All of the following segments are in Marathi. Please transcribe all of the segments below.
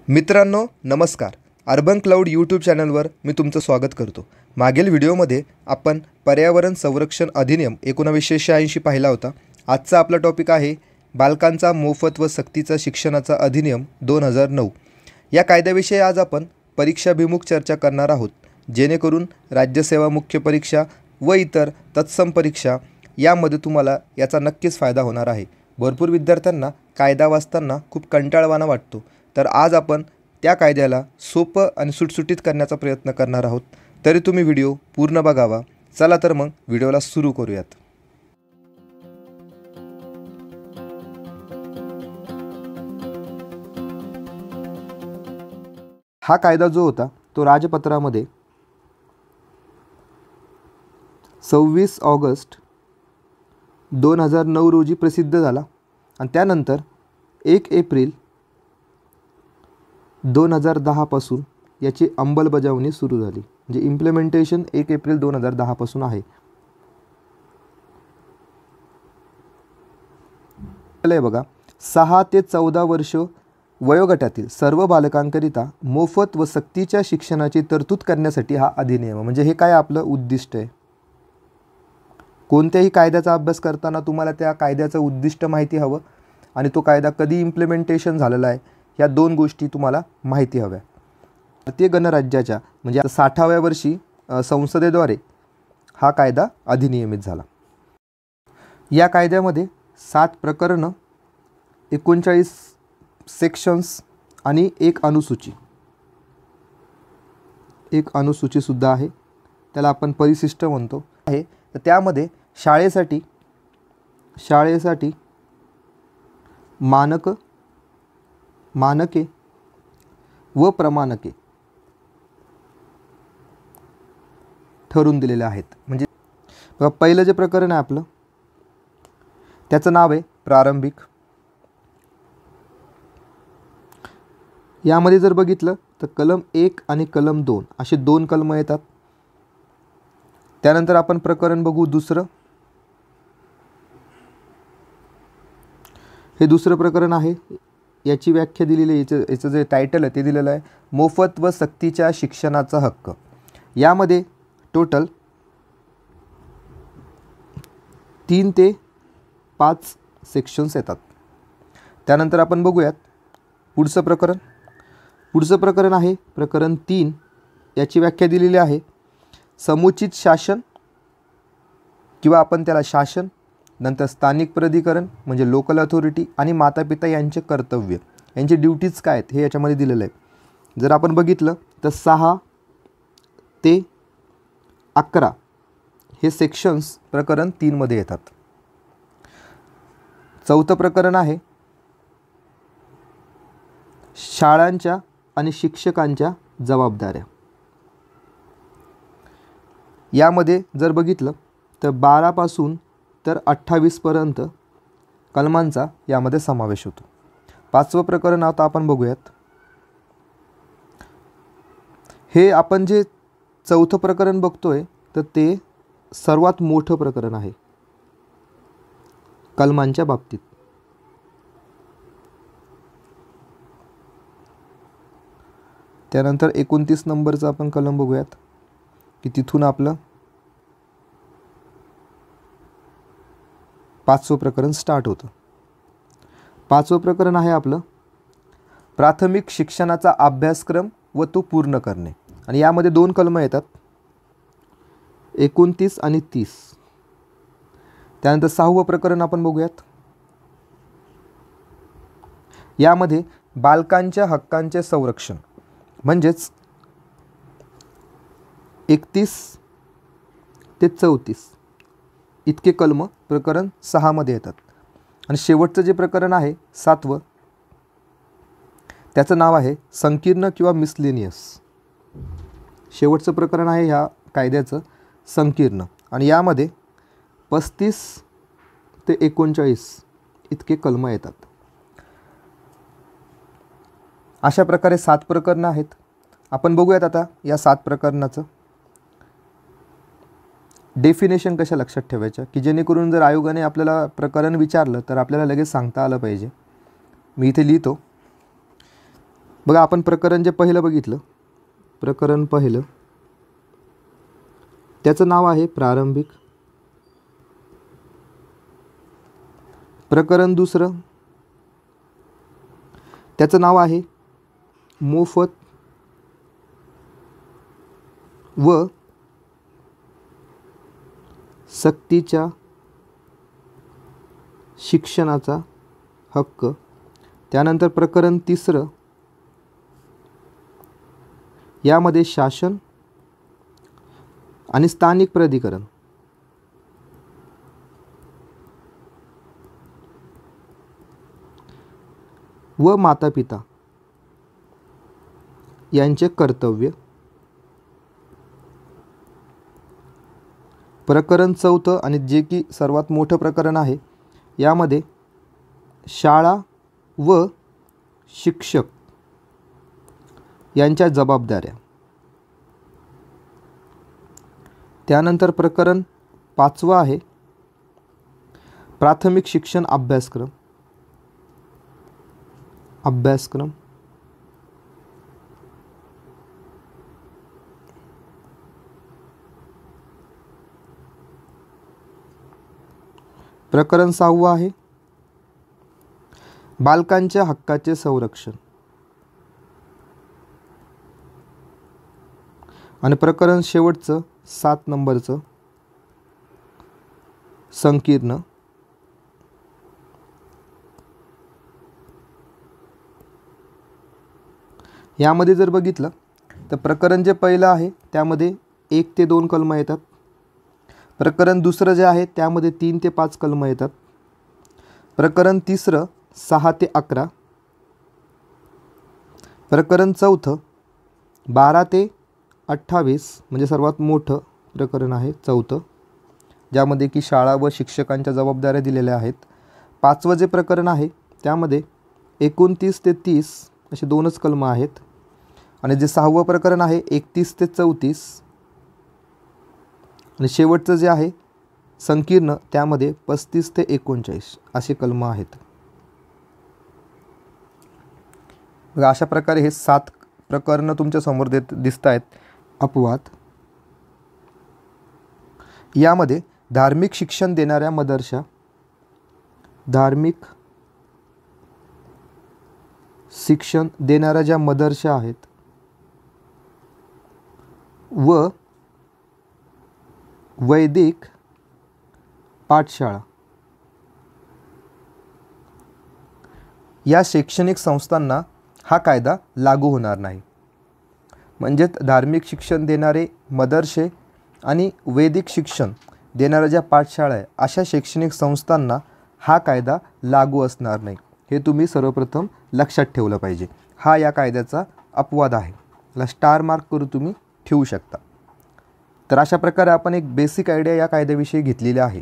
मित्रांनो नमस्कार. अर्बन क्लाउड यूट्यूब चॅनलवर मी तुमचं स्वागत करतो. मागील व्हिडिओमध्ये आपण पर्यावरण संरक्षण अधिनियम 1986 पाहिला होता. आजचा आपला टॉपिक आहे बालकांचा मोफत व सक्तीचा शिक्षणाचा अधिनियम 2009. या कायद्याविषयी आज आपण परीक्षाभिमुख चर्चा करणार आहोत, जेणेकरून राज्यसेवा मुख्य परीक्षा व इतर तत्सम परीक्षा यामध्ये तुम्हाला याचा नक्कीच फायदा होणार आहे. भरपूर विद्यार्थ्यांना कायदा वाचताना खूप कंटाळवाणा वाटतो, तर आज आपण त्या कायद्याला सोपं आणि सुटसुटीत करण्याचा प्रयत्न करणार आहोत. तरी तुम्ही व्हिडिओ पूर्ण बघावा. चला तर मग व्हिडिओला सुरू करूयात. हा कायदा जो होता तो राजपत्रामध्ये 26 ऑगस्ट 2009 रोजी प्रसिद्ध झाला आणि त्यानंतर 1 एप्रिल 2010 पासून याची अंमलबजावणी सुरू झाली. म्हणजे इम्प्लिमेंटेशन 1 एप्रिल 2010 पासून आहे. बघा, 6 ते 14 वर्ष वयोगटातील सर्व बालकांकरिता मोफत व सक्तीच्या शिक्षणाची तरतूद करण्यासाठी हा अधिनियम. म्हणजे हे काय आपलं उद्दिष्ट आहे. कोणत्याही कायद्याचा अभ्यास करताना तुम्हाला त्या कायद्याचं उद्दिष्ट माहिती हवं आणि तो कायदा कधी इम्प्लिमेंटेशन झालेला आहे या दोन गोष्टी तुम्हाला माहिती हव्या. भारतीय गणराज्याच्या म्हणजे 60व्या वर्षी संसदेद्वारे हा कायदा अधिनियमित झाला. या कायद्यामध्ये 7 प्रकरणं, 39 सेक्शन्स आणि एक अनुसूचीसुद्धा आहे. त्याला आपण परिशिष्ट म्हणतो आहे. तर त्यामध्ये शाळेसाठी मानके व प्रमाणके ठरवून दिलेले आहेत. म्हणजे बघा, पहिलं जे प्रकरण आहे आपलं त्याचं नाव आहे प्रारंभिक. यामध्ये जर बघितलं तर कलम 1 आणि कलम 2 असे 2 कलम येतात. त्यानंतर आपण प्रकरण बघू दुसरं. हे दुसरं प्रकरण आहे. याची व्याख्या दिलेली आहे. याचं जे टायटल आहे ते दिलेलं आहे मोफत व सक्तीच्या शिक्षणाचा हक्क. यामध्ये टोटल 3 ते 5 सेक्शन्स येतात. त्यानंतर आपण बघूयात पुढचं प्रकरण आहे प्रकरण 3. याची व्याख्या दिलेली आहे समुचित शासन किंवा आपण त्याला शासन, नंतर स्थानिक प्राधिकरण म्हणजे लोकल अथॉरिटी आणि मातापिता यांचे कर्तव्य, यांचे ड्युटीज काय आहेत हे याच्यामध्ये दिलेलं आहे. जर आपण बघितलं तर 6 ते 11 हे सेक्शन्स प्रकरण 3 मध्ये येतात. चौथं प्रकरण आहे शाळांच्या आणि शिक्षकांच्या जबाबदाऱ्या. यामध्ये जर बघितलं तर 12 पासून तर 28 पर्यंत कलमांचा यामध्ये समावेश होतो. 5वं प्रकरण आता आपण बघूयात. हे आपण जे 4थं प्रकरण बघतोय तर ते सर्वात मोठं प्रकरण आहे कलमांच्या बाबतीत. त्यानंतर 29 नंबरचा आपण कलम बघूयात की तिथून आपलं 5वं प्रकरण स्टार्ट होतं. 5वं प्रकरण आहे आपलं प्राथमिक शिक्षणाचा अभ्यासक्रम व तो पूर्ण करणे. आणि यामध्ये 2 कलम येतात 29 आणि 30. त्यानंतर 6वं प्रकरण आपण बघूयात. यामध्ये बालकांच्या हक्कांचे संरक्षण म्हणजेच 31 ते 34 इतके कलम प्रकरण 6 मध्ये येतात. आणि शेवटचं जे प्रकरण आहे 7वं, त्याचं नाव आहे संकीर्ण किंवा मिसलेनियस. शेवटचं प्रकरण आहे ह्या कायद्याचं संकीर्ण. आणि यामध्ये 35 ते 39 इतके कलम येतात. अशा प्रकारे 7 प्रकरणं आहेत. आपण बघूयात आता या 7 प्रकरणाचं डेफिनेशन कशा लक्षात ठेवायच्या, की जेणेकरून जर आयोगाने आपल्याला प्रकरण विचारलं तर आपल्याला लगेच सांगता आलं पाहिजे. मी इथे लिहितो बघा, आपण प्रकरण जे पहिलं बघितलं, प्रकरण पहिलं त्याचं नाव आहे प्रारंभिक. प्रकरण दुसरं त्याचं नाव आहे मोफत व सक्तीच्या शिक्षणाचा हक्क. त्यानंतर प्रकरण तिसरं, यामध्ये शासन आणि स्थानिक प्राधिकरण व मातापिता यांचे कर्तव्य. प्रकरण चौथं आणि जे की सर्वात मोठं प्रकरण आहे, यामध्ये शाळा व शिक्षक यांच्या जबाबदाऱ्या. त्यानंतर प्रकरण पाचवं आहे प्राथमिक शिक्षण अभ्यासक्रम. प्रकरण सहावं आहे बालकांच्या हक्काचे संरक्षण. आणि प्रकरण शेवटचं 7 नंबरचं संकीर्ण. यामध्ये जर बघितलं तर प्रकरण जे पहिलं आहे त्यामध्ये 1 ते 2 कलमं येतात. प्रकरण दुसरं जे आहे त्यामध्ये 3 ते 5 कलमं येतात. प्रकरण तिसरं 6 ते 11. प्रकरण चौथं 12 ते 28 म्हणजे सर्वात मोठं प्रकरण आहे चौथं, ज्यामध्ये की शाळा व शिक्षकांच्या जबाबदाऱ्या दिलेल्या आहेत. पाचवं जे प्रकरण आहे त्यामध्ये 29 ते 30 असे 2च कलमं आहेत. आणि जे सहावं प्रकरण आहे 31 ते 34. आणि शेवटचं जे आहे संकीर्ण त्यामध्ये 35 ते 39 असे कलमं आहेत. अशा प्रकारे हे 7 प्रकरणं तुमच्या समोर दिसत आहेत. अपवाद, यामध्ये धार्मिक शिक्षण देणाऱ्या मदरशा, धार्मिक शिक्षण देणाऱ्या ज्या मदरशा आहेत व वैदिक पाठशाळा या शैक्षणिक संस्थांना हा कायदा लागू होणार नाही. म्हणजेच धार्मिक शिक्षण देणारे मदरसे आणि वैदिक शिक्षण देणाऱ्या ज्या पाठशाळा आहे अशा शैक्षणिक संस्थांना हा कायदा लागू असणार नाही. हे तुम्ही सर्वप्रथम लक्षात ठेवलं पाहिजे. हा या कायद्याचा अपवाद आहे. याला स्टार मार्क करून तुम्ही ठेवू शकता. तर अशा प्रकारे आपण एक बेसिक आयडिया या कायद्याविषयी घेतलेली आहे.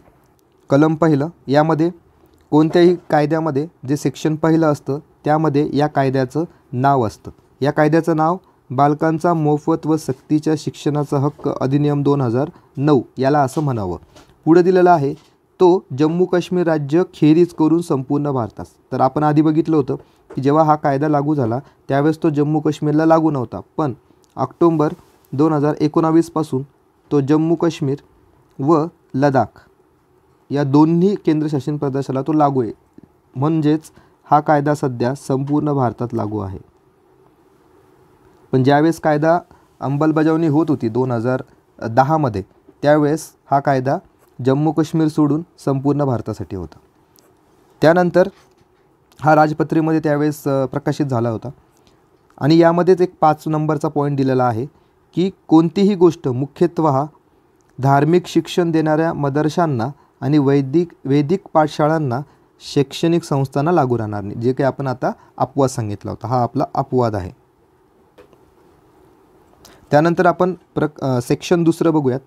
कलम पहिलं, यामध्ये कोणत्याही कायद्यामध्ये जे सेक्शन पहिलं असतं त्यामध्ये या कायद्याचं नाव असतं. या कायद्याचं नाव बालकांचा मोफत व सक्तीच्या शिक्षणाचा हक्क अधिनियम 2009 याला असं म्हणावं. पुढे दिलेलं आहे तो जम्मू काश्मीर राज्य खेरीज करून संपूर्ण भारतास. तर आपण आधी बघितलं होतं की जेव्हा हा कायदा लागू झाला त्यावेळेस तो जम्मू काश्मीरला लागू नव्हता, पण ऑक्टोबर 2019 पासून तो जम्मू काश्मीर व लडाख या दोन्ही केंद्रशासित प्रदेशाला तो लागू आहे. म्हणजेच हा कायदा सध्या संपूर्ण भारतात लागू आहे. पण ज्यावेळेस कायदा अंमलबजावणी होत होती 2010 मध्ये, त्यावेळेस हा कायदा जम्मू काश्मीर सोडून संपूर्ण भारतासाठी होता. त्यानंतर हा राजपत्रिकेमध्ये त्यावेळेस प्रकाशित झाला होता. आणि यामध्येच एक 5 नंबरचा पॉईंट दिलेला आहे की कोणतीही गोष्ट मुख्यत्वे धार्मिक शिक्षण देणाऱ्या मदरशांना आणि वैदिक पाठशाळांना शैक्षणिक संस्थांना लागू राहणार नाही. जे काही आपण आता अपवाद सांगितला होता, हा आपला अपवाद आहे. त्यानंतर आपण सेक्शन दुसरं बघूयात.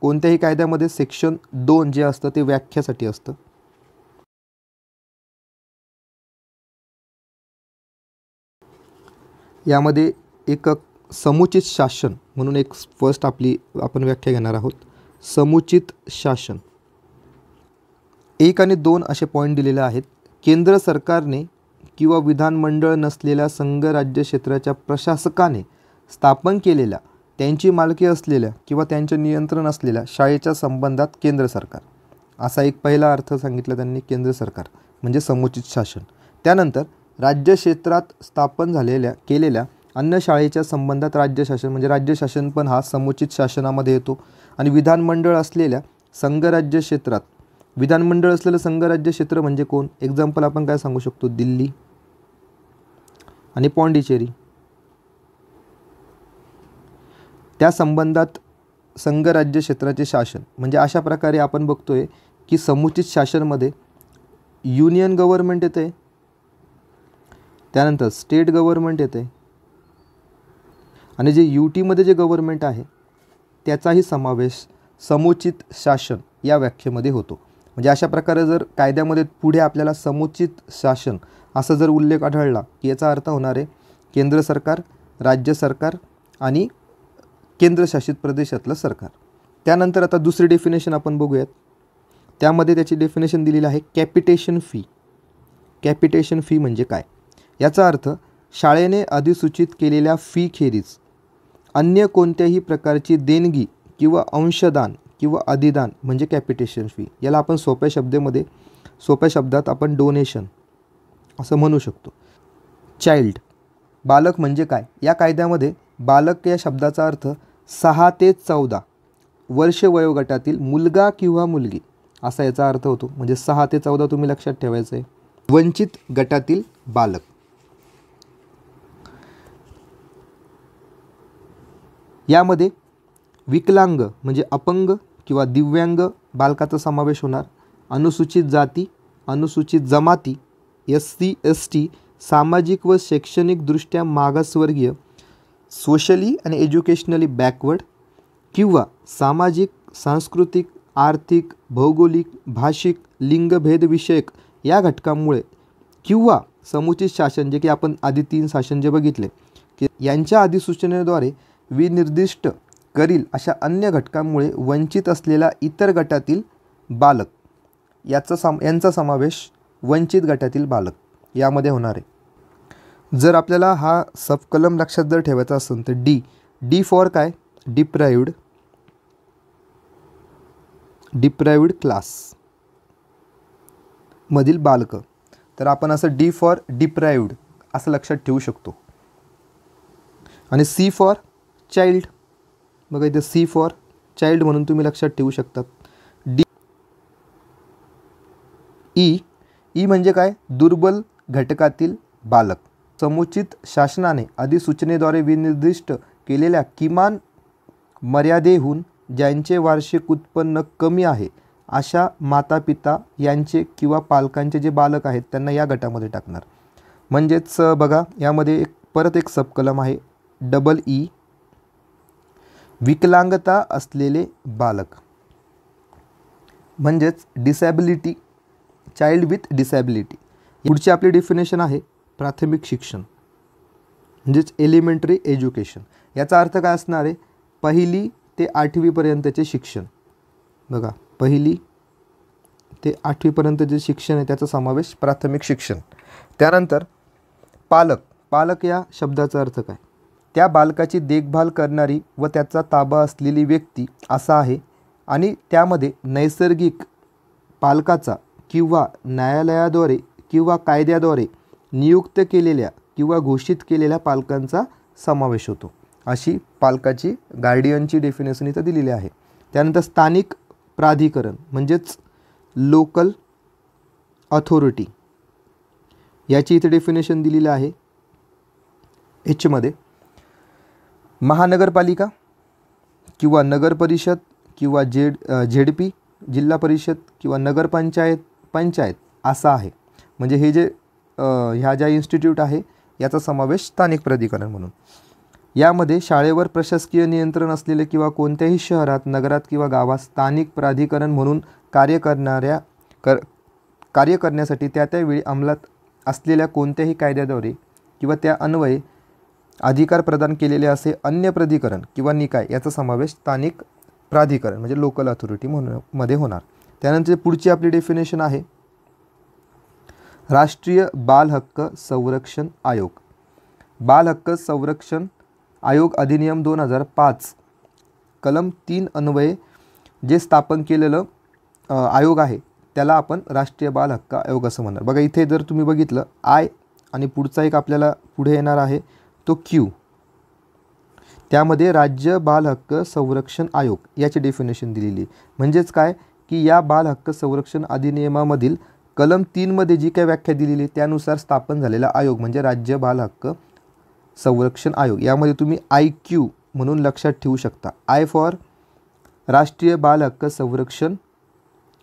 कोणत्याही कायद्यामध्ये सेक्शन 2 जे असतं ते व्याख्यासाठी असतं. यामध्ये एक समुचित शासन म्हणून एक फर्स्ट आपण व्याख्या घेणार आहोत. समुचित शासन 1 आणि 2 असे पॉईंट दिलेले आहेत. केंद्र सरकारने किंवा विधानमंडळ नसलेल्या संघराज्य क्षेत्राच्या प्रशासकाने स्थापन केलेल्या, त्यांची मालकी असलेल्या किंवा त्यांचे नियंत्रण असलेल्या शाळेच्या संबंधात केंद्र सरकार, असा एक पहिला अर्थ सांगितला त्यांनी, केंद्र सरकार म्हणजे समुचित शासन. त्यानंतर राज्य क्षेत्रात स्थापन केलेल्या अन्य शाळेच्या संबंधात राज्य शासन म्हणजे राज्य शासन पण हा समुचित शासनामध्ये येतो. आणि विधानमंडळ असलेल्या संघराज्य क्षेत्रात, विधानमंडळ असलेलं संघराज्य क्षेत्र म्हणजे कोण? एक्झाम्पल आपण काय सांगू शकतो? दिल्ली आणि पॉंडिचेरी. त्या संबंधात संघराज्य क्षेत्राचे शासन म्हणजे अशा प्रकारे आपण बघतोय की समुचित शासनमध्ये युनियन गव्हर्नमेंट येते, त्यानंतर स्टेट गव्हर्नमेंट येते आणि जे यूटीमध्ये जे गव्हर्नमेंट आहे त्याचाही समावेश समुचित शासन या व्याख्येमध्ये होतो. म्हणजे अशा प्रकारे जर कायद्यामध्ये पुढे आपल्याला समुचित शासन असा जर उल्लेख आढळला की याचा अर्थ होणार आहे केंद्र सरकार, राज्य सरकार आणि केंद्रशासित प्रदेशातलं सरकार. त्यानंतर आता दुसरी डेफिनेशन आपण बघूयात. त्यामध्ये त्याची डेफिनेशन दिलेली आहे कॅपिटेशन फी. कॅपिटेशन फी म्हणजे काय? याचा अर्थ शाळेने अधिसूचित केलेल्या फी खेरीज अन्य कोणत्याही प्रकारची देणगी किंवा अंशदान किंवा अधिदान म्हणजे कॅपिटेशन फी. याला आपण सोप्या शब्दात आपण डोनेशन असं म्हणू शकतो. चाइल्ड, बालक म्हणजे काय? या कायद्यामध्ये बालक या शब्दाचा अर्थ 6 ते 14 वर्ष वयोगटातील मुलगा किंवा मुलगी असा याचा अर्थ होतो. म्हणजे 6 ते 14 तुम्ही लक्षात ठेवायचं आहे. वंचित गटातील बालक. यामध्ये विकलांग म्हणजे अपंग किंवा दिव्यांग बालकाचा समावेश होणार. अनुसूचित जाती, अनुसूचित जमाती, SC ST, सामाजिक व शैक्षणिकदृष्ट्या मागासवर्गीय, सोशली आणि एज्युकेशनली बॅकवर्ड किंवा सामाजिक, सांस्कृतिक, आर्थिक, भौगोलिक, भाषिक, लिंगभेदविषयक या घटकांमुळे किंवा समुचित शासन जे की आपण आधी 3 शासन जे बघितले की यांच्या अधिसूचनेद्वारे विनिर्दिष्ट करील अशा अन्य घटकांमुळे वंचित असलेल्या इतर गटातील बालक यांचा समावेश वंचित गटातील बालक यामध्ये होणार आहे. जर आपल्याला हा सबकलम लक्षात जर ठेवायचा असेल तर डी फॉर काय? डिप्राइव्ड क्लास मधील बालक. तर आपण असं डी फॉर डिप्राइव्ड असं लक्षात ठेवू शकतो. आणि सी फॉर चाइल्ड, बघा इथे सी फॉर चाइल्ड म्हणून तुम्ही लक्षात ठेवू शकतात. ई म्हणजे काय? दुर्बल घटकातील बालक. समुचित शासनाने अधिसूचनेद्वारे विनिर्दिष्ट केलेल्या किमान मर्यादेहून ज्यांचे वार्षिक उत्पन्न कमी आहे अशा मातापिता यांचे किंवा पालकांचे जे बालक आहेत त्यांना या गटामध्ये टाकणार. म्हणजेच बघा यामध्ये परत एक सबकलम आहे EE, विकलांगता असलेले बालक म्हणजेच डिसॅबिलिटी, चाइल्ड विथ डिसॅबिलिटी. पुढची आपली डेफिनेशन आहे प्राथमिक शिक्षण म्हणजेच एलिमेंटरी एज्युकेशन. याचा अर्थ काय असणार आहे? 1ली ते 8वी पर्यंतचे शिक्षण. बघा 1ली ते 8वी पर्यंतचे शिक्षण आहे त्याचा समावेश प्राथमिक शिक्षण. त्यानंतर पालक या शब्दाचा अर्थ काय? त्या बालकाची देखभाल करणारी व त्याचा ताबा असलेली व्यक्ती असा आहे आणि त्यामध्ये नैसर्गिक पालकाचा किंवा न्यायालयाद्वारे किंवा कायद्याद्वारे नियुक्त केलेल्या किंवा घोषित केलेल्या पालकांचा समावेश होतो. अशी पालकाची गार्डियनची डेफिनेशन इथं दिलेली आहे. त्यानंतर स्थानिक प्राधिकरण म्हणजेच लोकल अथॉरिटी याची इथे डेफिनेशन दिलेली आहे. मध्ये महानगरपालिका किंवा नगर परिषद किंवा ZP जिल्हा परिषद किंवा पंचायत असा आहे. म्हणजे हे जे ह्या ज्या इन्स्टिट्यूट आहे याचा समावेश स्थानिक प्राधिकरण म्हणून. यामध्ये शाळेवर प्रशासकीय नियंत्रण असलेले किंवा कोणत्याही शहरात, नगरात किंवा गावात स्थानिक प्राधिकरण म्हणून कार्य करण्यासाठी त्यावेळी अंमलात असलेल्या कोणत्याही कायद्याद्वारे किंवा त्या अन्वये अधिकार प्रदान केलेले असे अन्य प्राधिकरण किंवा निकाय याचा समावेश स्थानिक प्राधिकरण म्हणजे लोकल अथॉरिटी मध्ये होणार. त्यानंतर पुढची आपली डेफिनेशन आहे राष्ट्रीय बाल हक्क संरक्षण आयोग. बाल हक्क संरक्षण आयोग अधिनियम 2005 कलम 3 अन्वये जे स्थापन केलेलं आयोग आहे त्याला आपण राष्ट्रीय बाल हक्क आयोग असं म्हणणार. बघा इथे जर तुम्ही बघितलं आय आणि पुढचा एक आपल्याला पुढे येणार आहे तो क्यू, त्यामध्ये राज्य बाल हक्क संरक्षण आयोग याची डेफिनेशन दिलेली. म्हणजेच काय की या बाल हक्क संरक्षण अधिनियमामधील कलम 3 मध्ये जी काही व्याख्या दिलेली त्यानुसार स्थापन झालेला आयोग म्हणजे राज्य बाल हक्क संरक्षण आयोग. यामध्ये तुम्ही IQ म्हणून लक्षात ठेवू शकता. आय फॉर राष्ट्रीय बाल हक्क संरक्षण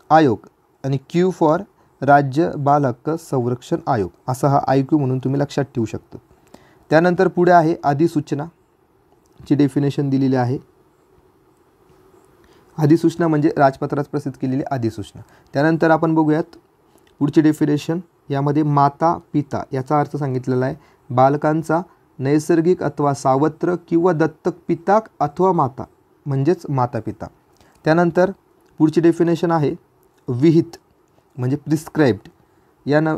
आयोग आणि क्यू फॉर राज्य बाल हक्क संरक्षण आयोग असा हा IQ म्हणून तुम्ही लक्षात ठेवू शकता. त्यानंतर पुढे आहे अधिसूचना ची डेफिनेशन दिलेली आहे. अधिसूचना म्हणजे राजपत्रात प्रसिद्ध केलेली अधिसूचना. त्यानंतर आपण बघूयात पुढची डेफिनेशन. यामध्ये माता पिता याचा अर्थ सांगितलेला आहे. बालकांचा नैसर्गिक अथवा सावत्र किंवा दत्तक पिता अथवा माता म्हणजेच माता पिता. त्यानंतर पुढची डेफिनेशन आहे विहित म्हणजे प्रिस्क्राइब्ड. या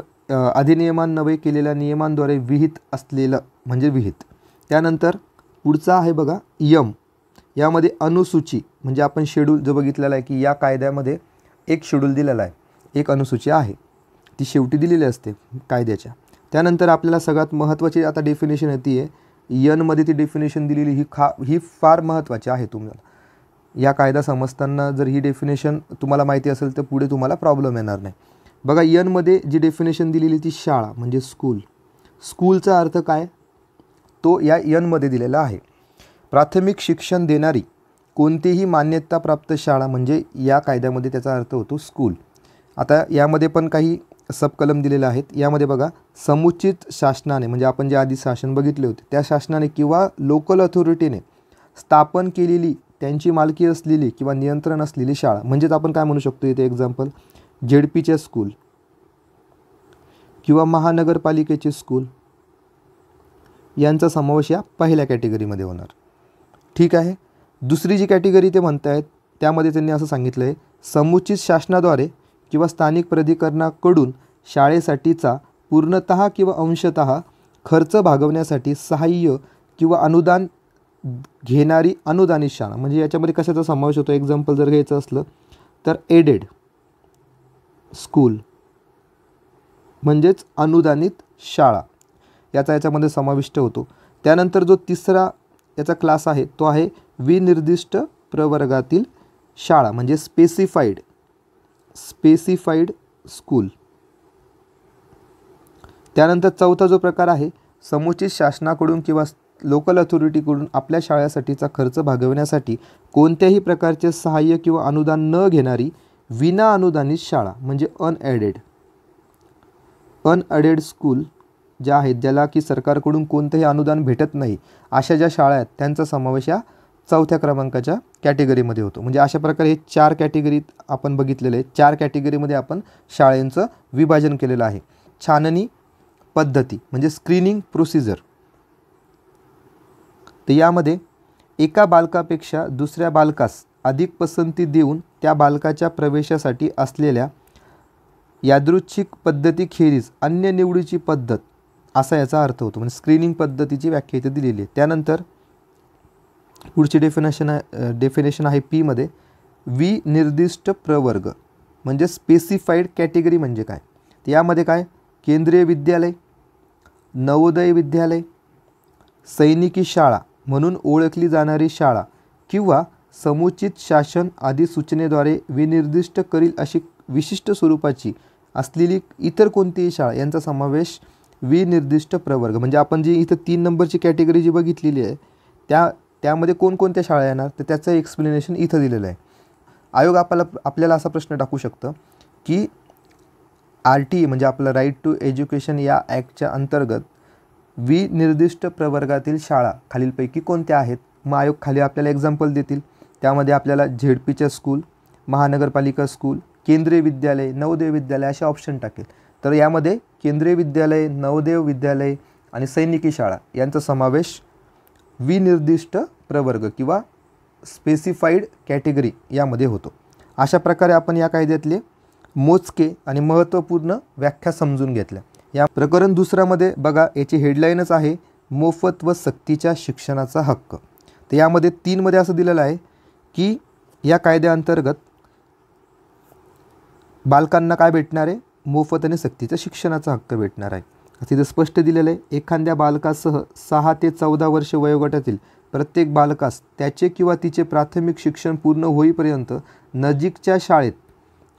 अधिनियमान्वये केलेल्या नियमांद्वारे विहित असलेलं म्हणजे विहित. त्यानंतर पुढचा आहे बघा यम. यामध्ये अनुसूची म्हणजे आपण शेड्यूल जो बघितलेला आहे की या कायद्यामध्ये एक शेड्यूल दिलेला आहे, एक अनुसूची आहे ती शेवटी दिलेली असते कायद्याच्या. त्यानंतर आपल्याला सगळ्यात महत्त्वाची आता डेफिनेशन येते यनमध्ये ती डेफिनेशन दिलेली ही फार महत्त्वाची आहे. तुम्हाला या कायदा समजताना जर ही डेफिनेशन तुम्हाला माहिती असेल तर पुढे तुम्हाला प्रॉब्लेम येणार नाही. बघा यनमध्ये जी डेफिनेशन दिलेली ती शाळा म्हणजे स्कूल. स्कूलचा अर्थ काय तो या यनमध्ये दिलेला आहे. प्राथमिक शिक्षण देणारी कोणतीही मान्यताप्राप्त शाळा म्हणजे या कायद्यामध्ये त्याचा अर्थ होतो स्कूल. आता यामध्ये पण काही सबकलम दिलेले आहेत. यामध्ये बघा समुचित शासनाने म्हणजे आपण जे आधी शासन बघितले होते त्या शासनाने किंवा लोकल अथॉरिटीने स्थापन केलेली त्यांची मालकी असलेली किंवा नियंत्रण असलेली शाळा म्हणजेच आपण काय म्हणू शकतो इथे एक्झाम्पल ZPचे स्कूल किंवा महानगरपालिकेचे स्कूल यांचा समावेश या पहिल्या कॅटेगरीमध्ये होणार. ठीक आहे. दुसरी जी कॅटेगरी ते म्हणतायत त्यामध्ये त्यांनी असं सांगितलं आहे समुचित शासनाद्वारे किंवा स्थानिक प्राधिकरणाकडून शाळेसाठीचा पूर्णतः किंवा अंशतः खर्च भागवण्यासाठी सहाय्य किंवा अनुदान घेणारी अनुदानित शाळा. म्हणजे याच्यामध्ये कशाचा समावेश होतो एक्झाम्पल जर घ्यायचं असलं तर एडेड स्कूल म्हणजेच अनुदानित शाळा याच्यामध्ये समाविष्ट होतो. त्यानंतर जो तिसरा याचा क्लास आहे तो आहे विनिर्दिष्ट प्रवर्गातील शाळा म्हणजे स्पेसिफाईड स्कूल. त्यानंतर चौथा जो प्रकार आहे समुचित शासनाकडून किंवा लोकल अथॉरिटीकडून आपल्या शाळेसाठीचा खर्च भागवण्यासाठी कोणत्याही प्रकारचे सहाय्य किंवा अनुदान न घेणारी विना अनुदानित शाळा म्हणजे अनएडेड स्कूल ज्या आहेत ज्याला की सरकारकडून कोणतेही अनुदान भेटत नाही अशा ज्या शाळा आहेत त्यांचा समावेश या चौथ्या क्रमांकाच्या कॅटेगरीमध्ये होतो. म्हणजे अशा प्रकारे हे 4 कॅटेगरीत आपण बघितलेले आहे. 4 कॅटेगरीमध्ये आपण शाळेंचं विभाजन केलेलं आहे. छाननी पद्धती म्हणजे स्क्रीनिंग प्रोसिजर. तर यामध्ये एका बालकापेक्षा दुसऱ्या बालकास अधिक पसंती देऊन त्या बालकाच्या प्रवेशासाठी असलेल्या यादृच्छिक पद्धतीखेरीज अन्य निवडीची पद्धत असा याचा अर्थ होतो. म्हणजे स्क्रीनिंग पद्धतीची व्याख्या इथे दिलेली आहे. त्यानंतर पुढची डेफिनेशन आहे पी मध्ये विनिर्दिष्ट प्रवर्ग म्हणजे स्पेसिफाईड कॅटेगरी म्हणजे काय. तर यामध्ये काय केंद्रीय विद्यालय, नवोदय विद्यालय, सैनिकी शाळा म्हणून ओळखली जाणारी शाळा किंवा समुचित शासन अधिसूचनेद्वारे विनिर्दिष्ट करील अशी विशिष्ट स्वरूपाची असलेली इतर कोणतीही शाळा यांचा समावेश विनिर्दिष्ट प्रवर्ग. म्हणजे आपण जी इथं 3 नंबरची कॅटेगरी जी बघितलेली आहे त्यामध्ये कोणकोणत्या शाळा येणार तर त्याचं एक्सप्लेनेशन इथं दिलेलं आहे. आयोग आपल्याला असा प्रश्न टाकू शकतं की RTE म्हणजे आपलं राईट टू एज्युकेशन या ॲक्टच्या अंतर्गत विनिर्दिष्ट प्रवर्गातील शाळा खालीलपैकी कोणत्या आहेत. मग आयोग खाली आपल्याला एक्झाम्पल देतील. त्यामध्ये आपल्याला ZPच्या स्कूल, महानगरपालिका स्कूल, केंद्रीय विद्यालय, नवोदय विद्यालय असे ऑप्शन टाकेल. तर यामध्ये केंद्रीय विद्यालय, नवोदय विद्यालय आणि सैनिकी शाळा यांचा समावेश विनिर्दिष्ट प्रवर्ग किंवा स्पेसिफाईड कॅटेगरी यामध्ये होतो. अशा प्रकारे आपण या कायद्यातले मोजके आणि महत्त्वपूर्ण व्याख्या समजून घेतल्या। या प्रकरण दुसऱ्यामध्ये बघा याची हेडलाईनच आहे मोफत व सक्तीच्या शिक्षणाचा हक्क। तर यामध्ये 3 मध्ये असं दिलेलं आहे की या कायद्याअंतर्गत बालकांना काय भेटणार आहे, मोफत आणि सक्तीच्या शिक्षणाचा हक्क भेटणार आहे। तिथे स्पष्ट दिलेलं आहे एखाद्या बालकासह 6 ते 14 वर्ष वयोगटातील प्रत्येक बालकास त्याचे किंवा तिचे प्राथमिक शिक्षण पूर्ण होईपर्यंत नजीकच्या शाळेत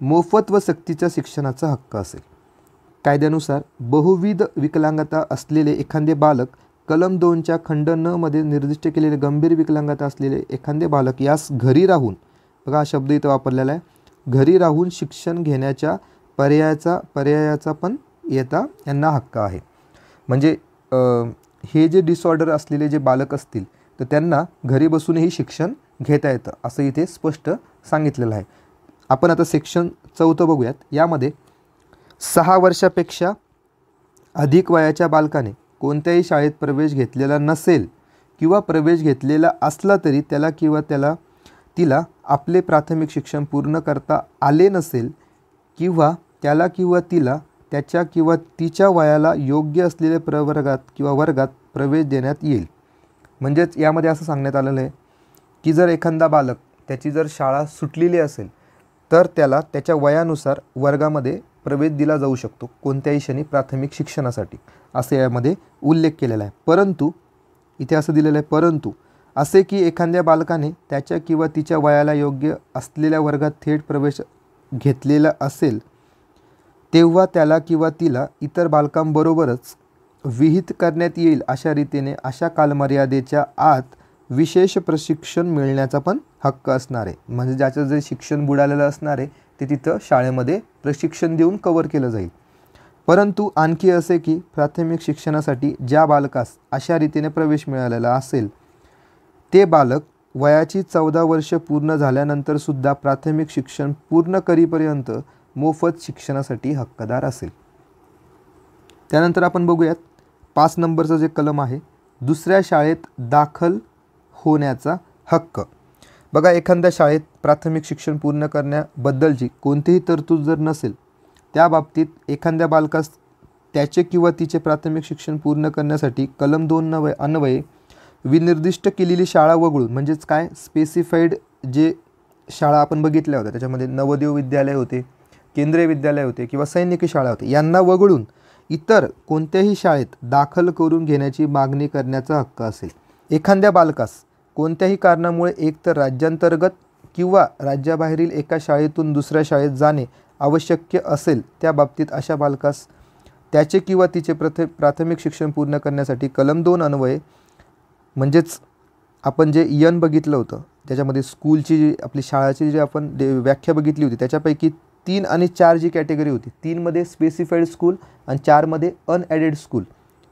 मोफत व सक्तीच्या शिक्षणाचा हक्क असेल। कायद्यानुसार बहुविध विकलांगता असलेले एखादे बालक कलम 2च्या खंड 9 मध्ये निर्दिष्ट केलेले गंभीर विकलांगता असलेले एखादे बालक यास घरी राहून, बघा हा शब्द इथं वापरलेला आहे, घरी राहून शिक्षण घेण्याच्या पर्यायाचा पण यांना हक्क आहे। म्हणजे हे जे डिसऑर्डर असलेले जे बालक असतील तर त्यांना घरी बसूनही शिक्षण घेता येतं असं इथे स्पष्ट सांगितलेलं आहे। आपण आता सेक्शन 4 बघूयात। यामध्ये 6 वर्षापेक्षा अधिक वयाच्या बालकाने कोणत्याही शाळेत प्रवेश घेतलेला नसेल किंवा प्रवेश घेतलेला असला तरी त्याला किंवा तिला आपले प्राथमिक शिक्षण पूर्ण करता आले नसेल किंवा त्याला किंवा तिला त्याच्या किंवा तिच्या वयाला योग्य असलेल्या प्रवर्गात किंवा वर्गात प्रवेश देण्यात येईल। म्हणजेच यामध्ये असं सांगण्यात आलेलं आहे की जर एखादा बालक त्याची जर शाळा सुटलेली असेल तर त्याला त्याच्या वयानुसार वर्गामध्ये प्रवेश दिला जाऊ शकतो कोणत्याही क्षणी प्राथमिक शिक्षणासाठी, असं यामध्ये उल्लेख केलेला आहे। परंतु इथे असं दिलेलं आहे परंतु असे की एखाद्या बालकाने त्याच्या किंवा तिच्या वयाला योग्य असलेल्या वर्गात थेट प्रवेश घेतलेला असेल तेव्हा त्याला किंवा तिला इतर बालकांबरोबरच विहित करण्यात येईल अशा रीतीने अशा कालमर्यादेच्या आत विशेष प्रशिक्षण मिळण्याचा पण हक्क असणार आहे। म्हणजे ज्याचं जे शिक्षण बुडालेलं असणार आहे ते तिथं शाळेमध्ये प्रशिक्षण देऊन कव्हर केलं जाईल। परंतु आणखी असे की प्राथमिक शिक्षणासाठी ज्या बालकास अशा रीतीने प्रवेश मिळालेला असेल ते बालक वयाची 14 वर्ष पूर्ण झाल्यानंतर सुद्धा प्राथमिक शिक्षण पूर्ण करीपर्यंत मोफत शिक्षणासाठी हक्कदार असेल। त्यानंतर आपण बघूयात 5 नंबरचा जे कलम आहे दुसऱ्या शाळेत दाखल होण्याचा हक्क। बघा एखाद्या शाळेत प्राथमिक शिक्षण पूर्ण करण्याबद्दलची कोणतीही तरतूद जर नसेल त्या बाबतीत एखाद्या बालकास त्याचे किंवा तिचे प्राथमिक शिक्षण पूर्ण करण्यासाठी कलम 2 अन्वये विनिर्दिष्ट केलेली शाळा वगळून, म्हणजेच काय स्पेसिफाईड जे शाळा आपण बघितल्या होत्या त्याच्यामध्ये नवोदय विद्यालय होते, केंद्रीय विद्यालय होते किंवा सैनिकी शाळा होते, यांना वगळून इतर कोणत्याही शाळेत दाखल करून घेण्याची मागणी करण्याचा हक्क असेल। एखाद्या बालकास कोणत्याही कारणामुळे एकतर राज्यांतर्गत किंवा राज्याबाहेरील एका शाळेतून दुसऱ्या शाळेत जाणे आवश्यक असेल त्या बाबतीत अशा बालकास त्याचे किंवा तिचे प्राथमिक शिक्षण पूर्ण करण्यासाठी कलम 2 अन्वये, म्हणजेच आपण जे यन बघितलं होतं त्याच्यामध्ये स्कूलची जी आपली शाळाची जी आपण व्याख्या बघितली होती त्याच्यापैकी 3 आणि 4 जी कॅटेगरी होती 3 मध्ये स्पेसिफाईड स्कूल आणि 4 मध्ये अनएडेड स्कूल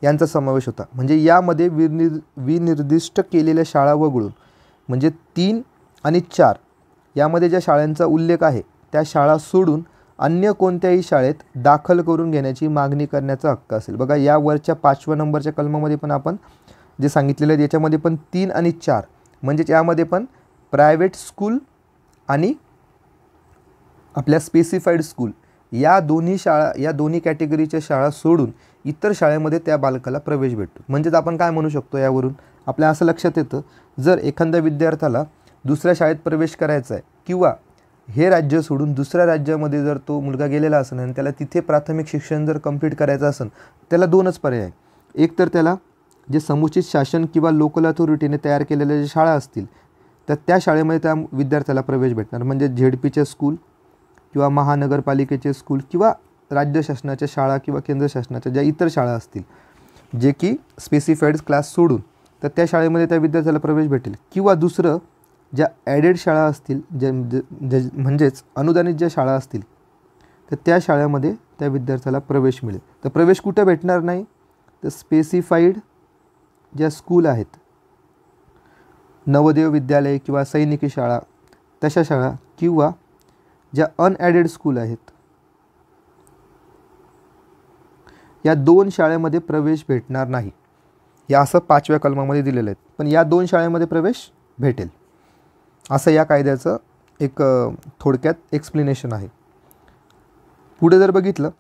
यांचा समावेश होता। म्हणजे यामध्ये विनिर्दिष्ट केलेल्या शाळा वगळून म्हणजे 3 आणि 4 यामध्ये ज्या शाळांचा उल्लेख आहे त्या शाळा सोडून अन्य कोणत्याही शाळेत दाखल करून घेण्याची मागणी करण्याचा हक्क असेल। बघा या वरच्या 5व्या नंबरच्या कलमामध्ये पण आपण जे सांगितलेलं आहे याच्यामध्ये पण 3 आणि 4 म्हणजे यामध्ये पण प्रायव्हेट स्कूल आणि आपल्या स्पेसिफाईड स्कूल या दोन्ही कॅटेगरीच्या शाळा सोडून इतर शाळेमध्ये त्या बालकाला प्रवेश भेटतो। म्हणजेच आपण काय म्हणू शकतो यावरून आपल्या असं लक्षात येतं जर एखाद्या विद्यार्थ्याला दुसऱ्या शाळेत प्रवेश करायचा आहे किंवा हे राज्य सोडून दुसऱ्या राज्यामध्ये जर तो मुलगा गेलेला असेल आणि त्याला तिथे प्राथमिक शिक्षण जर कंप्लीट करायचं असेल त्याला 2च पर्याय आहे। एक तर त्याला जे समुचित शासन किंवा लोकल अथॉरिटीने तयार केलेल्या ज्या शाळा असतील तर त्या शाळेमध्ये त्या विद्यार्थ्याला प्रवेश भेटणार, म्हणजे झेडपीचे स्कूल किंवा महानगरपालिकेचे स्कूल किंवा राज्य शासनाच्या शाळा किंवा केंद्र शासनाच्या ज्या इतर शाळा असतील जे की स्पेसिफाईड क्लास सोडून तर त्या शाळेमध्ये त्या विद्यार्थ्याला प्रवेश भेटेल। किंवा दुसरं ज्या ॲडेड शाळा असतील म्हणजेच अनुदानित ज्या शाळा असतील तर त्या शाळेमध्ये त्या विद्यार्थ्याला प्रवेश मिळेल। तर प्रवेश कुठे भेटणार नाही तर स्पेसिफाईड ज्या स्कूल आहेत नवोदय विद्यालय किंवा सैनिकी शाळा तशा शाळा किंवा ज्या अनॲडेड स्कूल आहेत या 2 शाळेमध्ये प्रवेश भेटणार नाही। या असं 5व्या कलमामध्ये दिलेलं आहे, पण या 2 शाळेमध्ये प्रवेश भेटेल असं या कायद्याचं एक थोडक्यात एक्सप्लेनेशन आहे। पुढे जर बघितलं,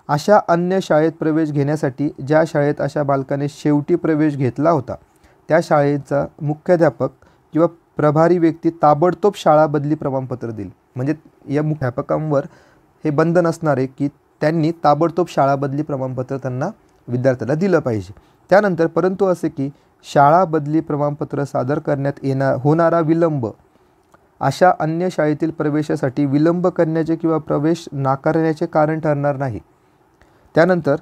अशा अन्य शाळेत प्रवेश घेण्यासाठी ज्या शाळेत अशा बालकाने शेवटी प्रवेश घेतला होता त्या शाळेचा मुख्याध्यापक किंवा प्रभारी व्यक्ती ताबडतोब शाळा बदली प्रमाणपत्र देईल. म्हणजे या मुख्याध्यापकांवर हे बंधन असणार आहे की त्यांनी ताबडतोब शाळा बदली प्रमाणपत्र त्यांना विद्यार्थ्याला दिलं पाहिजे. त्यानंतर परंतु असे की शाळा बदली प्रमाणपत्र सादर करण्यात होणारा विलंब अशा अन्य शाळेतील प्रवेशासाठी विलंब करण्याचे किंवा प्रवेश नाकारण्याचे कारण ठरणार नाही. त्यानंतर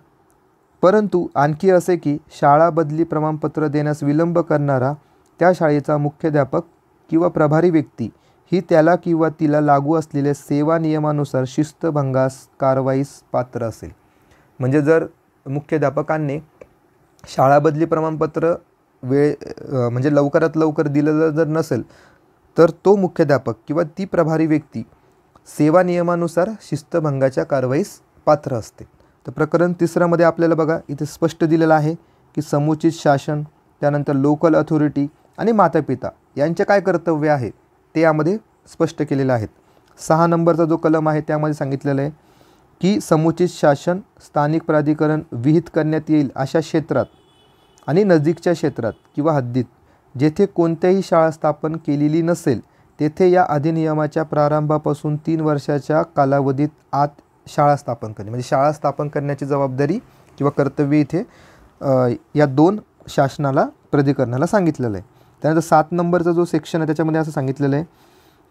परंतु आणखी असे की शाळा बदली प्रमाणपत्र देण्यास विलंब करणारा त्या शाळेचा मुख्याध्यापक किंवा प्रभारी व्यक्ती ही त्याला किंवा तिला लागू असलेल्या सेवा नियमानुसार शिस्तभंगास कारवाईस पात्र असेल. म्हणजे जर मुख्याध्यापकांनी शाळा बदली प्रमाणपत्र म्हणजे लवकरात लवकर दिलं जर नसेल तर तो मुख्याध्यापक किंवा ती प्रभारी व्यक्ती सेवा नियमानुसार शिस्तभंगाच्या कारवाईस पात्र असते. तर प्रकरण 3 मध्ये आपल्याला बघा इथे स्पष्ट दिलेलं आहे की समुचित शासन, त्यानंतर लोकल अथॉरिटी आणि मातापिता यांचे काय कर्तव्य आहे ते यामध्ये स्पष्ट केलेलं आहे. 6 नंबरचा जो कलम आहे त्यामध्ये सांगितलेलं आहे की समुचित शासन स्थानिक प्राधिकरण विहित करण्यात येईल अशा क्षेत्रात आणि नजीकच्या क्षेत्रात किंवा हद्दीत जेथे कोणत्याही शाळा स्थापन केलेली नसेल तेथे या अधिनियमाच्या प्रारंभापासून 3 वर्षाच्या कालावधीत आत शाळा स्थापन करणे. म्हणजे शाळा स्थापन करण्याची जबाबदारी किंवा कर्तव्य इथे या 2 शासनाला प्राधिकरणाला सांगितलेलं आहे. त्यानंतर 7 नंबरचा जो सेक्शन आहे त्याच्यामध्ये असं सांगितलेलं आहे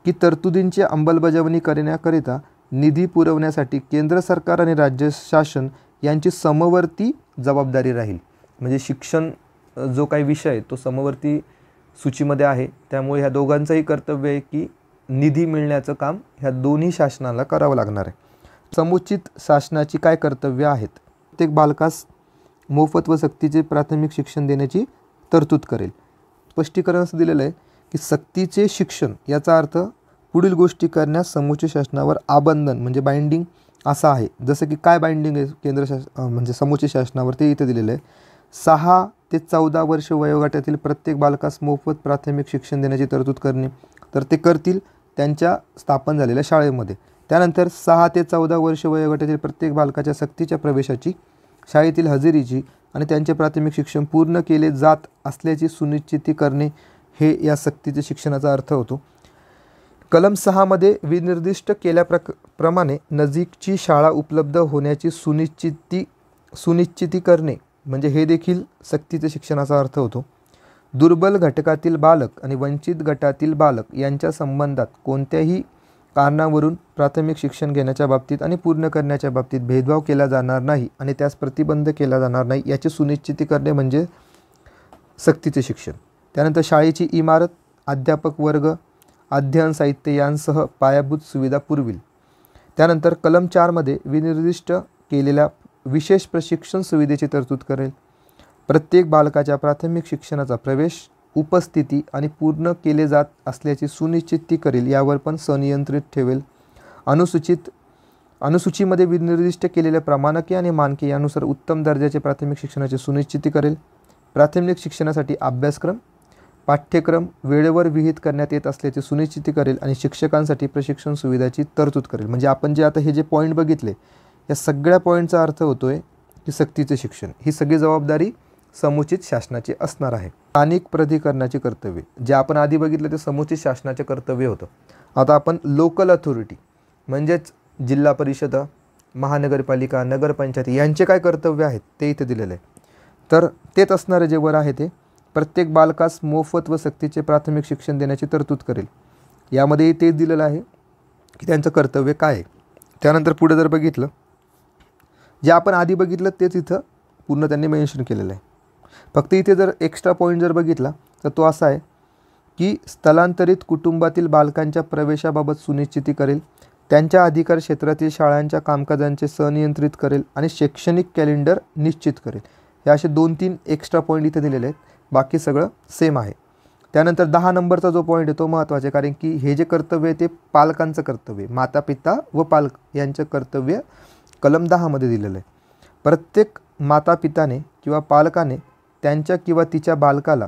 की तरतुदींची अंमलबजावणी करण्याकरिता निधी पुरवण्यासाठी केंद्र सरकार आणि राज्य शासन यांची समवर्ती जबाबदारी राहील. म्हणजे शिक्षण जो काही विषय आहे तो समवर्ती सूचीमध्ये आहे, त्यामुळे ह्या दोघांचंही कर्तव्य आहे की निधी मिळण्याचं काम ह्या दोन्ही शासनाला करावं लागणार आहे. समुचित शासनाची काय कर्तव्य आहेत? प्रत्येक बालकास मोफत व सक्तीचे प्राथमिक शिक्षण देण्याची तरतूद करेल. स्पष्टीकरण असं दिलेलं आहे की सक्तीचे शिक्षण याचा अर्थ पुढील गोष्टी करण्यास समुचित शासनावर आबंधन म्हणजे बाइंडिंग असा आहे. जसं की काय बाइंडिंग आहे म्हणजे समुचित शासनावर ते इथे दिलेलं आहे. 6 ते 14 वर्ष वयोगटातील प्रत्येक बालकास मोफत प्राथमिक शिक्षण देण्याची तरतूद करणे. तर ते करतील त्यांच्या स्थापन झालेल्या शाळेमध्ये. त्यानंतर 6 ते 14 वर्ष वयोगटातील प्रत्येक बालकाच्या सक्तीच्या प्रवेशाची, शाळेतील हजेरीची आणि त्यांचे प्राथमिक शिक्षण पूर्ण केले जात असल्याची सुनिश्चिती करणे हे या सक्तीच्या शिक्षणाचा अर्थ होतो. कलम 6 मध्ये विनिर्दिष्ट केल्याप्रमाणे नजीकची शाळा उपलब्ध होण्याची सुनिश्चिती करणे म्हणजे हे देखील सक्तीच्या शिक्षणाचा अर्थ होतो. दुर्बल घटकातील बालक आणि वंचित गटातील बालक यांच्या संबंधात कोणत्याही कारणावरून प्राथमिक शिक्षण घेण्याच्या बाबतीत आणि पूर्ण करण्याच्या बाबतीत भेदभाव केला जाणार नाही आणि त्यास प्रतिबंध केला जाणार नाही याची सुनिश्चिती करणे म्हणजे सक्तीचे शिक्षण. त्यानंतर शाळेची इमारत, अध्यापक वर्ग, अध्ययन साहित्य यांसह पायाभूत सुविधा पुरविल. त्यानंतर कलम 4 मध्ये विनिर्दिष्ट केलेल्या विशेष प्रशिक्षण सुविधेची तरतूद करेल. प्रत्येक बालकाच्या प्राथमिक शिक्षणाचा प्रवेश, उपस्थिती आणि पूर्ण केले जात असल्याची सुनिश्चिती करेल, यावर पण संनियंत्रित ठेवेल. अनुसूचीमध्ये विनिर्दिष्ट केलेल्या प्रमाणके आणि मानके यानुसार उत्तम दर्जाचे प्राथमिक शिक्षणाची सुनिश्चिती करेल. प्राथमिक शिक्षणासाठी अभ्यासक्रम, पाठ्यक्रम वेळेवर विहित करण्यात येत असल्याची सुनिश्चिती करेल आणि शिक्षकांसाठी प्रशिक्षण सुविधाची तरतूद करेल. म्हणजे आपण जे आता हे जे पॉईंट बघितले या सगळ्या पॉईंटचा अर्थ होतो आहे की सक्तीचे शिक्षण ही सगळी जबाबदारी समुचित शासनाची असणार आहे. स्थानिक प्राधिकरणाचे कर्तव्य जे आपण आधी बघितलं ते समुचित शासनाचे कर्तव्य होतं. आता आपण लोकल अथॉरिटी म्हणजेच जिल्हा परिषद, महानगरपालिका, नगरपंचायती यांचे काय कर्तव्य आहेत ते इथे दिलेले आहे. तर तेच असणारे जे वर आहे ते प्रत्येक बालकास मोफत व सक्तीचे प्राथमिक शिक्षण देण्याची तरतूद करेल. यामध्ये तेच दिलेलं आहे की त्यांचं कर्तव्य काय आहे. त्यानंतर पुढे जर बघितलं जे आपण आधी बघितलं तेच इथं पूर्ण त्यांनी मेन्शन केलेलं आहे. फक्त इथे जर एक्स्ट्रा पॉईंट जर बघितला तर तो असा आहे की स्थलांतरित कुटुंबातील बालकांच्या प्रवेशाबाबत सुनिश्चिती करेल, त्यांच्या अधिकार क्षेत्रातील शाळांच्या कामकाजांचे संनियंत्रित करेल आणि शैक्षणिक कॅलेंडर निश्चित करेल. हे असे 2-3 एक्स्ट्रा पॉईंट इथे दिलेले आहेत. बाकी सगळं सेम आहे. त्यानंतर 10 नंबरचा जो पॉईंट आहे तो महत्त्वाचा आहे, कारण की हे जे कर्तव्य आहे ते पालकांचं कर्तव्य, माता पिता व पालक यांचं कर्तव्य कलम 10 मध्ये दिलेलं आहे. प्रत्येक माता पिताने किंवा पालकाने त्यांच्या किंवा तिच्या बालकाला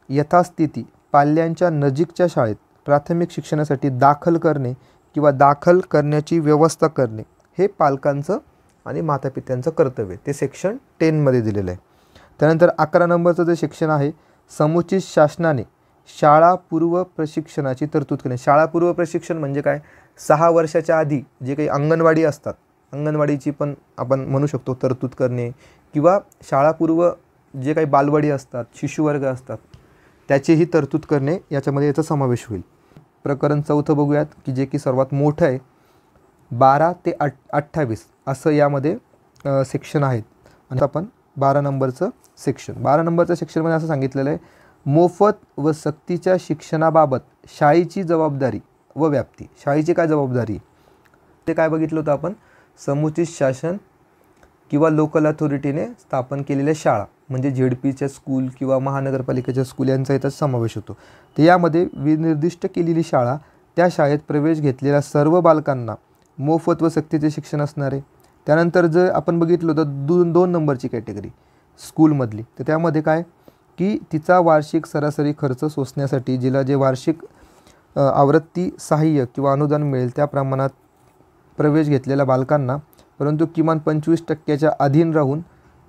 यथास्थिती पाल्यांच्या नजीकच्या शाळेत प्राथमिक शिक्षणासाठी दाखल करणे किंवा दाखल करण्याची व्यवस्था करणे हे पालकांचं आणि मातापित्यांचं कर्तव्य, ते सेक्शन 10 मध्ये दिलेलं आहे. त्यानंतर 11 नंबरचं जे सेक्शन आहे, समुचित शासनाने शाळापूर्व प्रशिक्षणाची तरतूद करणे. शाळापूर्व प्रशिक्षण म्हणजे काय, 6 वर्षाच्या आधी जे काही अंगणवाडी असतात, अंगणवाडीची पण आपण म्हणू शकतो तरतूद करणे, किंवा शाळापूर्व जे काही बालवाडी असतात, शिशुवर्ग असतात, त्याचीही तरतूद करणे याच्यामध्ये याचा समावेश होईल. प्रकरण 4 बघूयात, की जे की सर्वात मोठं आहे. 12 ते 28 असं यामध्ये सेक्शन आहेत. आणि आपण 12 नंबरचं सेक्शनमध्ये असं सांगितलेलं आहे, मोफत व सक्तीच्या शिक्षणाबाबत शाळेची जबाबदारी व व्याप्ती. शाळेची काय जबाबदारी, ते काय बघितलं होतं आपण, समुचित शासन किंवा लोकल अथॉरिटीने स्थापन केलेल्या शाळा म्हणजे झेडपीच्या स्कूल किंवा महानगरपालिकेच्या स्कूल यांचा याचा समावेश होतो. तर यामध्ये विनिर्दिष्ट केलेली शाळा, त्या शाळेत प्रवेश घेतलेल्या सर्व बालकांना मोफत व सक्तीचे शिक्षण असणार आहे. त्यानंतर जर आपण बघितलं होतं 2 नंबरची कॅटेगरी स्कूलमधली, तर त्यामध्ये काय की तिचा वार्षिक सरासरी खर्च सोसण्यासाठी जिला जे वार्षिक आवृत्ती सहाय्य किंवा अनुदान मिळेल त्या प्रमाणात प्रवेश घेतलेल्या बालकांना, परंतु किमान 25% अधीन राहून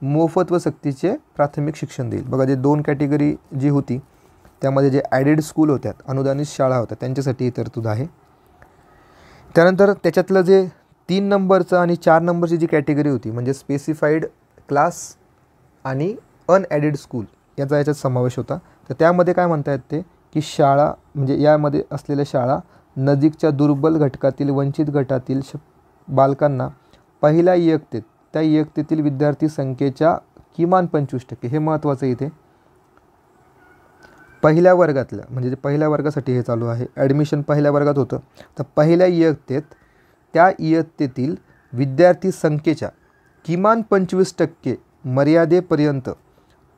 मोफत व सक्तीचे प्राथमिक शिक्षण देईल. बघा, जे 2 कॅटेगरी जी होती त्यामध्ये जे ॲडेड स्कूल होत्या, अनुदानित शाळा होत्या, त्यांच्यासाठी ही तरतूद आहे. त्यानंतर त्याच्यातलं जे 3 नंबरचं आणि 4 नंबरची जी कॅटेगरी होती म्हणजे स्पेसिफाईड क्लास आणि अनॲडेड स्कूल याच्यात समावेश होता. तर त्यामध्ये काय म्हणता येते की शाळा म्हणजे यामध्ये असलेल्या शाळा नजीकच्या दुर्बल घटकातील वंचित गटातील बालकांना पहिल्या इयत्तेत त्या इयत्तेतील विद्यार्थी संख्येच्या किमान 25%, हे महत्त्वाचं इथे, पहिल्या वर्गातल्या म्हणजे जे पहिल्या वर्गासाठी हे चालू आहे, ॲडमिशन पहिल्या वर्गात होतं, तर पहिल्या इयत्तेत त्या इयत्तेतील विद्यार्थी संख्येच्या किमान 25% मर्यादेपर्यंत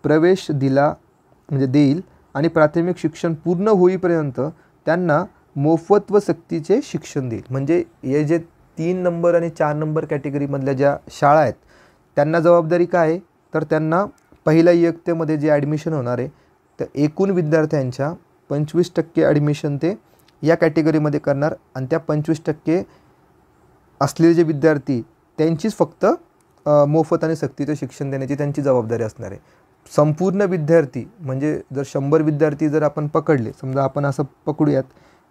प्रवेश देईल आणि प्राथमिक शिक्षण पूर्ण होईपर्यंत त्यांना मोफत व सक्तीचे शिक्षण देईल. म्हणजे हे जे 3 नंबर आणि 4 नंबर कॅटेगरीमधल्या ज्या शाळा आहेत त्यांना जबाबदारी काय आहे, तर त्यांना पहिल्या इयत्तेमध्ये जे ॲडमिशन होणार आहे तर एकूण विद्यार्थ्यांच्या 25% ॲडमिशन ते या कॅटेगरीमध्ये करणार आणि त्या 25% असलेले जे विद्यार्थी त्यांचीच फक्त मोफत आणि सक्तीचे शिक्षण देण्याची त्यांची जबाबदारी असणार आहे. संपूर्ण विद्यार्थी म्हणजे जर 100 विद्यार्थी जर आपण पकडले, समजा आपण असं पकडूयात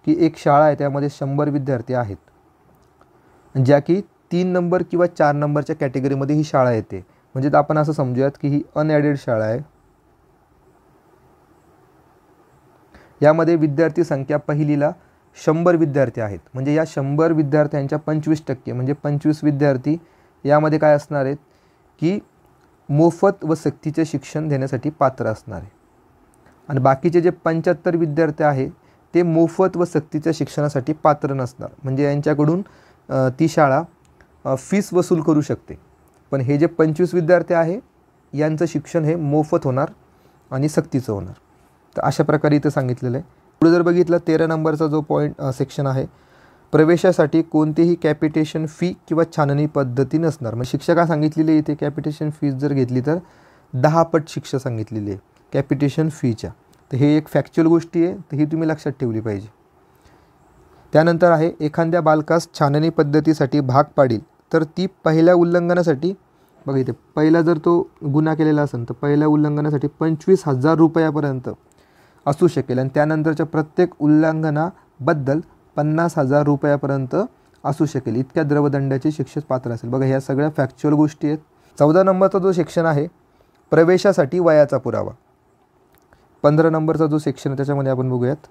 की एक शाळा आहे त्यामध्ये 100 विद्यार्थी आहेत, ज्या की 3 नंबर किंवा 4 नंबरच्या कॅटेगरीमध्ये ही शाळा येते, म्हणजे आपण असं समजूयात की ही अनॲडेड शाळा आहे. यामध्ये विद्यार्थी संख्या पहिलीला 100 विद्यार्थी आहेत, म्हणजे या 100 विद्यार्थ्यांच्या 25% म्हणजे 25 विद्यार्थी यामध्ये काय असणार आहेत की मोफत व सक्तीचे शिक्षण देण्यासाठी पात्र असणार आहे. आणि बाकीचे जे 75 विद्यार्थी आहेत ते मोफत व सक्तीच्या शिक्षणासाठी पात्र नसणार, म्हणजे यांच्याकडून ती शाळा फीस वसूल करू शकते. पण हे जे 25 विद्यार्थी आहे यांचं शिक्षण हे मोफत होणार आणि सक्तीचं होणार. तर अशा प्रकारे इथं सांगितलेलं आहे. पुढे जर बघितलं 13 नंबरचा जो सेक्शन आहे, प्रवेशासाठी कोणतेही कॅपिटेशन फी किंवा छाननी पद्धती नसणार. म्हणजे शिक्षा काय सांगितलेली आहे इथे, कॅपिटेशन फीस जर घेतली तर 10 पट शिक्षा सांगितलेली आहे कॅपिटेशन फीच्या. तर हे एक फॅक्च्युअल गोष्टी आहे, तर ही तुम्ही लक्षात ठेवली पाहिजे. त्यानंतर आहे, एखाद्या बालकास छाननी पद्धतीसाठी भाग पाडील तर ती पहिल्या उल्लंघनासाठी, बघा इथे पहिला जर तो गुन्हा केलेला असेल तर पहिल्या उल्लंघनासाठी 25,000 रुपयापर्यंत असू शकेल आणि त्यानंतरच्या प्रत्येक उल्लंघनाबद्दल 50,000 रुपयापर्यंत असू शकेल इतक्या द्रवदंडाची शिक्षेस पात्र असेल. बघा ह्या सगळ्या फॅक्च्युअल गोष्टी आहेत. 14 नंबरचा जो सेक्शन आहे, प्रवेशासाठी वयाचा पुरावा. 15 नंबरचा जो सेक्शन आहे त्याच्यामध्ये आपण बघूयात,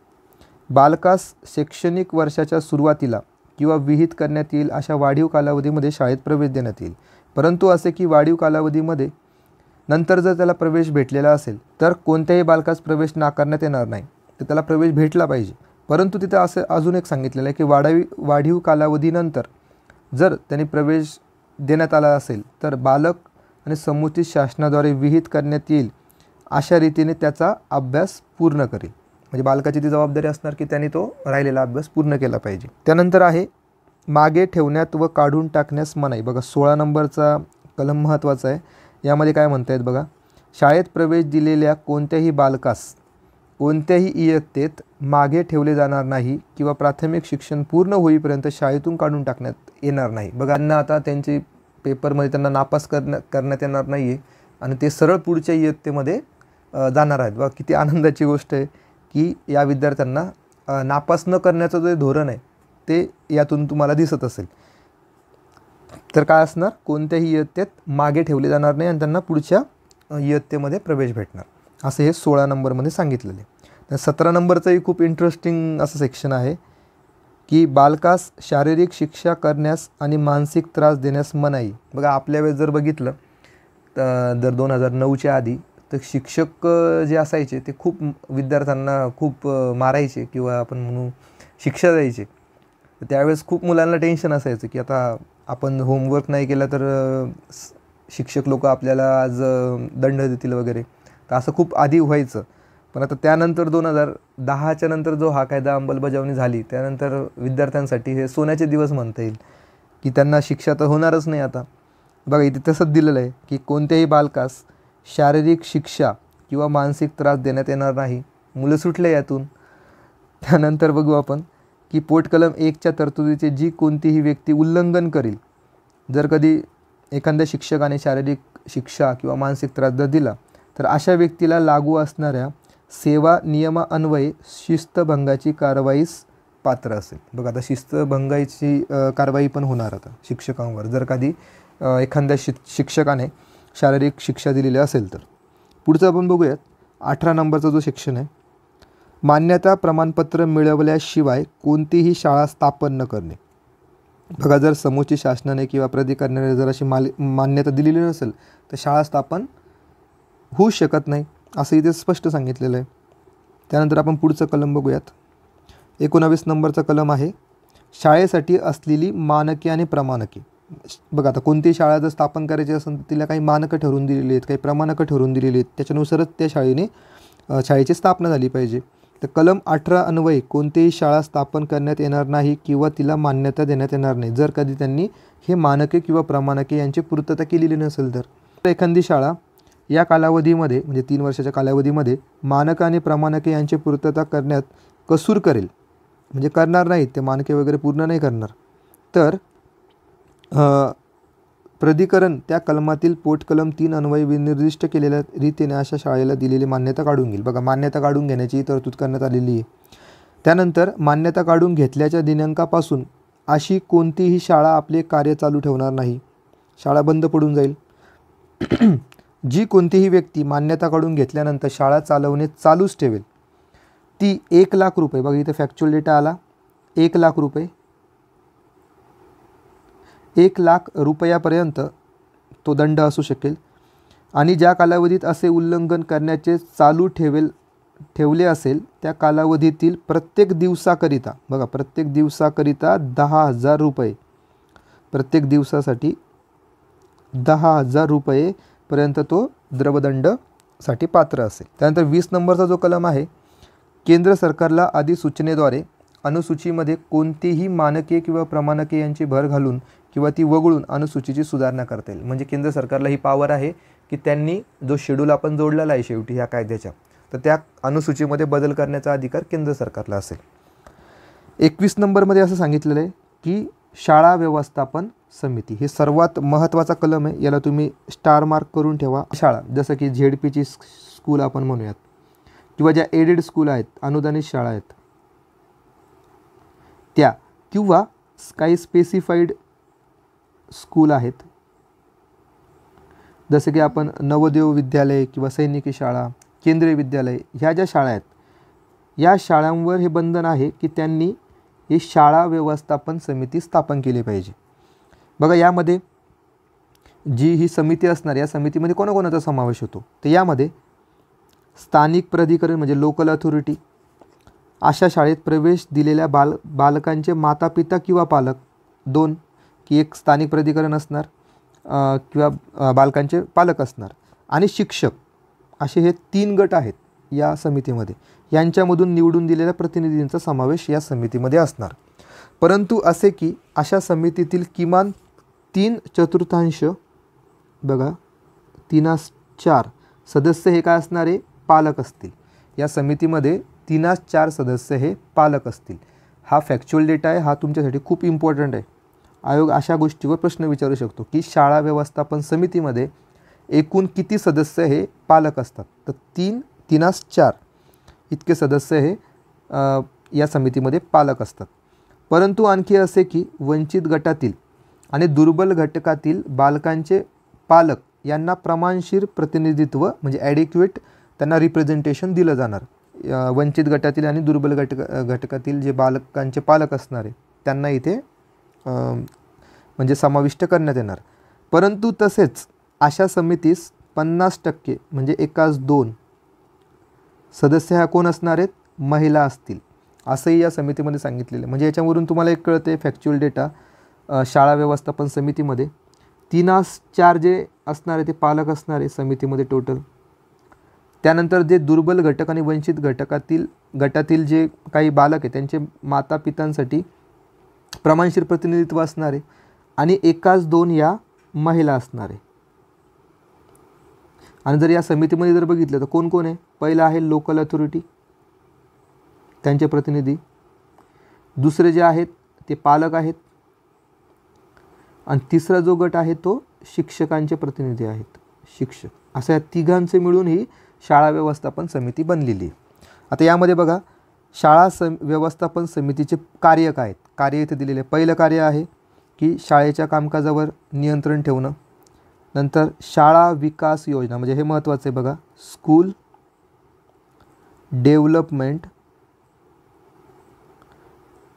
बालकास शैक्षणिक वर्षाच्या सुरुवातीला किंवा विहित करण्यात येईल अशा वाढीव कालावधीमध्ये शाळेत प्रवेश देण्यात येईल. परंतु असे की वाढीव कालावधीमध्ये नंतर जर त्याला प्रवेश भेटलेला असेल तर कोणत्याही बालकास प्रवेश नाकारण्यात येणार नाही, तर त्याला प्रवेश भेटला पाहिजे. परंतु तिथे असं अजून एक सांगितलेलं आहे की वाढीव कालावधीनंतर जर त्यांनी प्रवेश देण्यात आला असेल तर बालक आणि समुचित शासनाद्वारे विहित करण्यात येईल अशा रीतीने त्याचा अभ्यास पूर्ण करेल. म्हणजे बालकाची ती जबाबदारी असणार की त्यांनी तो राहिलेला अभ्यास पूर्ण केला पाहिजे. त्यानंतर आहे, मागे ठेवण्यात व काढून टाकण्यास मनाई. बघा 16 नंबरचा कलम महत्त्वाचा आहे. यामध्ये काय म्हणतायत बघा, शाळेत प्रवेश दिलेल्या कोणत्याही बालकास कोणत्याही इयत्तेत मागे ठेवले जाणार नाही किंवा प्राथमिक शिक्षण पूर्ण होईपर्यंत शाळेतून काढून टाकण्यात येणार नाही. बघा, त्यांना आता त्यांचे पेपरमध्ये त्यांना नापास करण्यात येणार नाही आहे आणि ते सरळ पुढच्या इयत्तेमध्ये जाणार आहेत. बघा, किती आनंदाची गोष्ट आहे की या विद्यार्थ्यांना नापास न करण्याचं जे धोरण आहे ते यातून तुम्हाला दिसत असेल. तर काय असणार, कोणत्याही इयत्तेत मागे ठेवले जाणार नाही आणि त्यांना पुढच्या इयत्तेमध्ये प्रवेश भेटणार, असं हे 16 नंबरमध्ये सांगितलेलं आहे. तर 17 नंबरचंही खूप इंटरेस्टिंग असं सेक्शन आहे की बालकास शारीरिक शिक्षा करण्यास आणि मानसिक त्रास देण्यास मनाई. बघा, आपल्या वेळेस जर बघितलं तर 2009च्या आधी तर शिक्षक जे असायचे ते खूप विद्यार्थ्यांना खूप मारायचे किंवा आपण म्हणू शिक्षा द्यायचे. तर त्यावेळेस खूप मुलांना टेन्शन असायचं की आता आपण होमवर्क नाही केला तर शिक्षक लोक आपल्याला आज दंड देतील वगैरे. तर असं खूप आधी व्हायचं. पण आता त्यानंतर 2010च्या नंतर जो हा कायदा अंमलबजावणी झाली त्यानंतर विद्यार्थ्यांसाठी हे सोन्याचे दिवस म्हणता येईल की त्यांना शिक्षा तर होणारच नाही आता. बघा, इथे तसंच दिलेलं आहे की कोणत्याही बालकास शारीरिक शिक्षा किंवा मानसिक त्रास देण्यात येणार नाही. मुलं सुटले यातून. त्यानंतर बघू आपण की पोटकलम 1च्या तरतुदीचे जी कोणतीही व्यक्ती उल्लंघन करील, जर कधी एखाद्या शिक्षकाने शारीरिक शिक्षा किंवा मानसिक त्रास जर दिला तर अशा व्यक्तीला लागू असणाऱ्या सेवा नियमान्वये शिस्तभंगाची कारवाईस पात्र असेल. बघा, आता शिस्तभंगाची कारवाई पण होणार आता शिक्षकांवर जर कधी एखाद्या शिक्षकाने शारीरिक शिक्षा दिलेली असेल तर. पुढचं आपण बघूयात 18 नंबरचा जो सेक्शन आहे, मान्यता प्रमाणपत्र मिळवल्याशिवाय कोणतीही शाळा स्थापन न करणे. बघा, जर समोरची शासनाने किंवा प्राधिकरणाने जर अशी मान्यता दिलेली नसेल तर शाळा स्थापन होऊ शकत नाही, असं इथे स्पष्ट सांगितलेलं आहे. त्यानंतर आपण पुढचं कलम बघूयात. 19 नंबरचा कलम आहे शाळेसाठी असलेली मानके आणि प्रमाणके. बघा, आता कोणतीही शाळा जर स्थापन करायची असेल तर तिला काही मानकं ठरवून दिलेली आहेत, काही प्रमाणकं ठरवून दिलेली आहेत, त्याच्यानुसारच त्या शाळेची स्थापना झाली पाहिजे. तर कलम 18 अन्वये कोणतीही शाळा स्थापन करण्यात येणार नाही किंवा तिला मान्यता देण्यात येणार नाही जर कधी त्यांनी हे मानके किंवा प्रमाणके यांची पूर्तता केलेली नसेल तर. एखादी शाळा या कालावधीमध्ये म्हणजे 3 वर्षाच्या कालावधीमध्ये मानक आणि प्रमाणके यांची पूर्तता करण्यात कसूर करेल, म्हणजे करणार नाहीत, ते मानके वगैरे पूर्ण नाही करणार, तर प्राधिकरण त्या कलमातील पोटकलम 3 अन्वये विनिर्दिष्ट केलेल्या रीतीने अशा शाळेला दिलेली मान्यता काढून घेईल. बघा, मान्यता काढून घेण्याची तरतूद करण्यात आलेली आहे. त्यानंतर मान्यता काढून घेतल्याच्या दिनांकापासून अशी कोणतीही शाळा आपले कार्य चालू ठेवणार नाही, शाळा बंद पडून जाईल. जी कोणतीही व्यक्ती मान्यता काढून घेतल्यानंतर शाळा चालवणे चालूच ठेवेल ती 1 लाख रुपये, बघा इथे फॅक्च्युअल डेटा आला, 1 लाख रुपये, 1 लाख रुपयापर्यंत तो दंड असू शकेल. आणि ज्या कालावधीत असे उल्लंघन करण्याचे चालू ठेवले असेल त्या कालावधीतील प्रत्येक दिवसाकरिता, बघा प्रत्येक दिवसाकरिता 10,000 रुपये, प्रत्येक दिवसासाठी 10,000 रुपयेपर्यंत तो द्रवदंडसाठी पात्र असेल. त्यानंतर 20 नंबरचा जो कलम आहे, केंद्र सरकारला अधिसूचनेद्वारे अनुसूचीमध्ये कोणतीही मानके किंवा प्रमाणके यांची भर घालून किंवा ती वगळून अनुसूचीची सुधारणा करता येईल. म्हणजे केंद्र सरकारला ही पावर आहे की त्यांनी जो शेड्यूल आपण जोडलेला आहे शेवटी ह्या कायद्याच्या, तर त्या अनुसूचीमध्ये बदल करण्याचा अधिकार केंद्र सरकारला असेल. 21 नंबरमध्ये असं सांगितलेलं आहे की शाळा व्यवस्थापन समिती, हे सर्वात महत्त्वाचा कलम आहे, याला तुम्ही स्टार मार्क करून ठेवा. शाळा जसं की ZPची स्कूल आपण म्हणूयात किंवा ज्या एडेड स्कूल आहेत, अनुदानित शाळा आहेत त्या, किंवा काही स्पेसिफाईड स्कूल आहेत जसं की आपण नवोदय विद्यालय किंवा सैनिकी शाळा, केंद्रीय विद्यालय, ह्या ज्या शाळा आहेत या शाळांवर हे बंधन आहे की त्यांनी ही शाळा व्यवस्थापन समिती स्थापन केली पाहिजे. बघा, यामध्ये जी ही समिती असणार, या समितीमध्ये कोणाकोणाचा समावेश होतो, तर यामध्ये स्थानिक प्राधिकरण म्हणजे लोकल अथॉरिटी, अशा शाळेत प्रवेश दिलेल्या बालकांचे मातापिता किंवा पालक 2, की एक स्थानिक प्राधिकरण असणार किंवा बालकांचे पालक असणार, आणि शिक्षक, असे हे 3 गट आहेत या समितीमध्ये. यांच्यामधून निवडून दिलेल्या प्रतिनिधींचा समावेश या समितीमध्ये असणार. परंतु असे की अशा समितीतील किमान 3/4, बघा 3/4 सदस्य हे काय असणारे पालक असतील. या समितीमध्ये 3/4 सदस्य हे पालक असतील. हा फॅक्च्युअल डेटा आहे, हा तुमच्यासाठी खूप इम्पॉर्टंट आहे. आयोग अशा गोष्टीवर प्रश्न विचारू शकतो की शाळा व्यवस्थापन समितीमध्ये एकूण किती सदस्य हे पालक असतात. तर 3/4 इतके सदस्य हे या समितीमध्ये पालक असतात. परंतु आणखी असे की वंचित गटातील आणि दुर्बल घटकातील बालकांचे पालक यांना प्रमाणशीर प्रतिनिधित्व म्हणजे ॲडिक्वेट त्यांना रिप्रेझेंटेशन दिलं जाणार. वंचित गटातील आणि दुर्बल घटकातील जे बालकांचे पालक असणारे त्यांना इथे म्हणजे समाविष्ट करण्यात येणार. परंतु तसेच अशा समितीस 50% म्हणजे 1/2 सदस्य ह्या कोण असणार आहेत, महिला असतील, असंही या समितीमध्ये सांगितलेलं. म्हणजे याच्यावरून तुम्हाला एक कळते फॅक्च्युअल डेटा शाळा व्यवस्थापन समितीमध्ये 3/4 जे असणारे ते पालक असणारे समितीमध्ये टोटल. त्यानंतर जे दुर्बल घटक आणि वंचित गटातील जे काही बालक आहे त्यांचे माता पितांसाठी प्रमाणशीर प्रतिनिधित्व असणारे आणि 1/2 या महिला असणारे. आणि जर या समितीमध्ये जर बघितलं तर कोण कोण आहे, पहिलं आहे लोकल अथॉरिटी त्यांचे प्रतिनिधी, दुसरे जे आहेत ते पालक आहेत आणि तिसरा जो गट आहे तो शिक्षकांचे प्रतिनिधी आहेत, शिक्षक. अशा या तिघांचे मिळून ही शाळा व्यवस्थापन समिती बनलेली आहे. आता यामध्ये बघा शाळा व्यवस्थापन समितीचे कार्य काय आहेत, कार्य इथे दिलेले आहे. पहिलं कार्य आहे की शाळेच्या कामकाजावर नियंत्रण ठेवणं. नंतर शाळा विकास योजना म्हणजे हे महत्त्वाचं आहे बघा, स्कूल डेव्हलपमेंट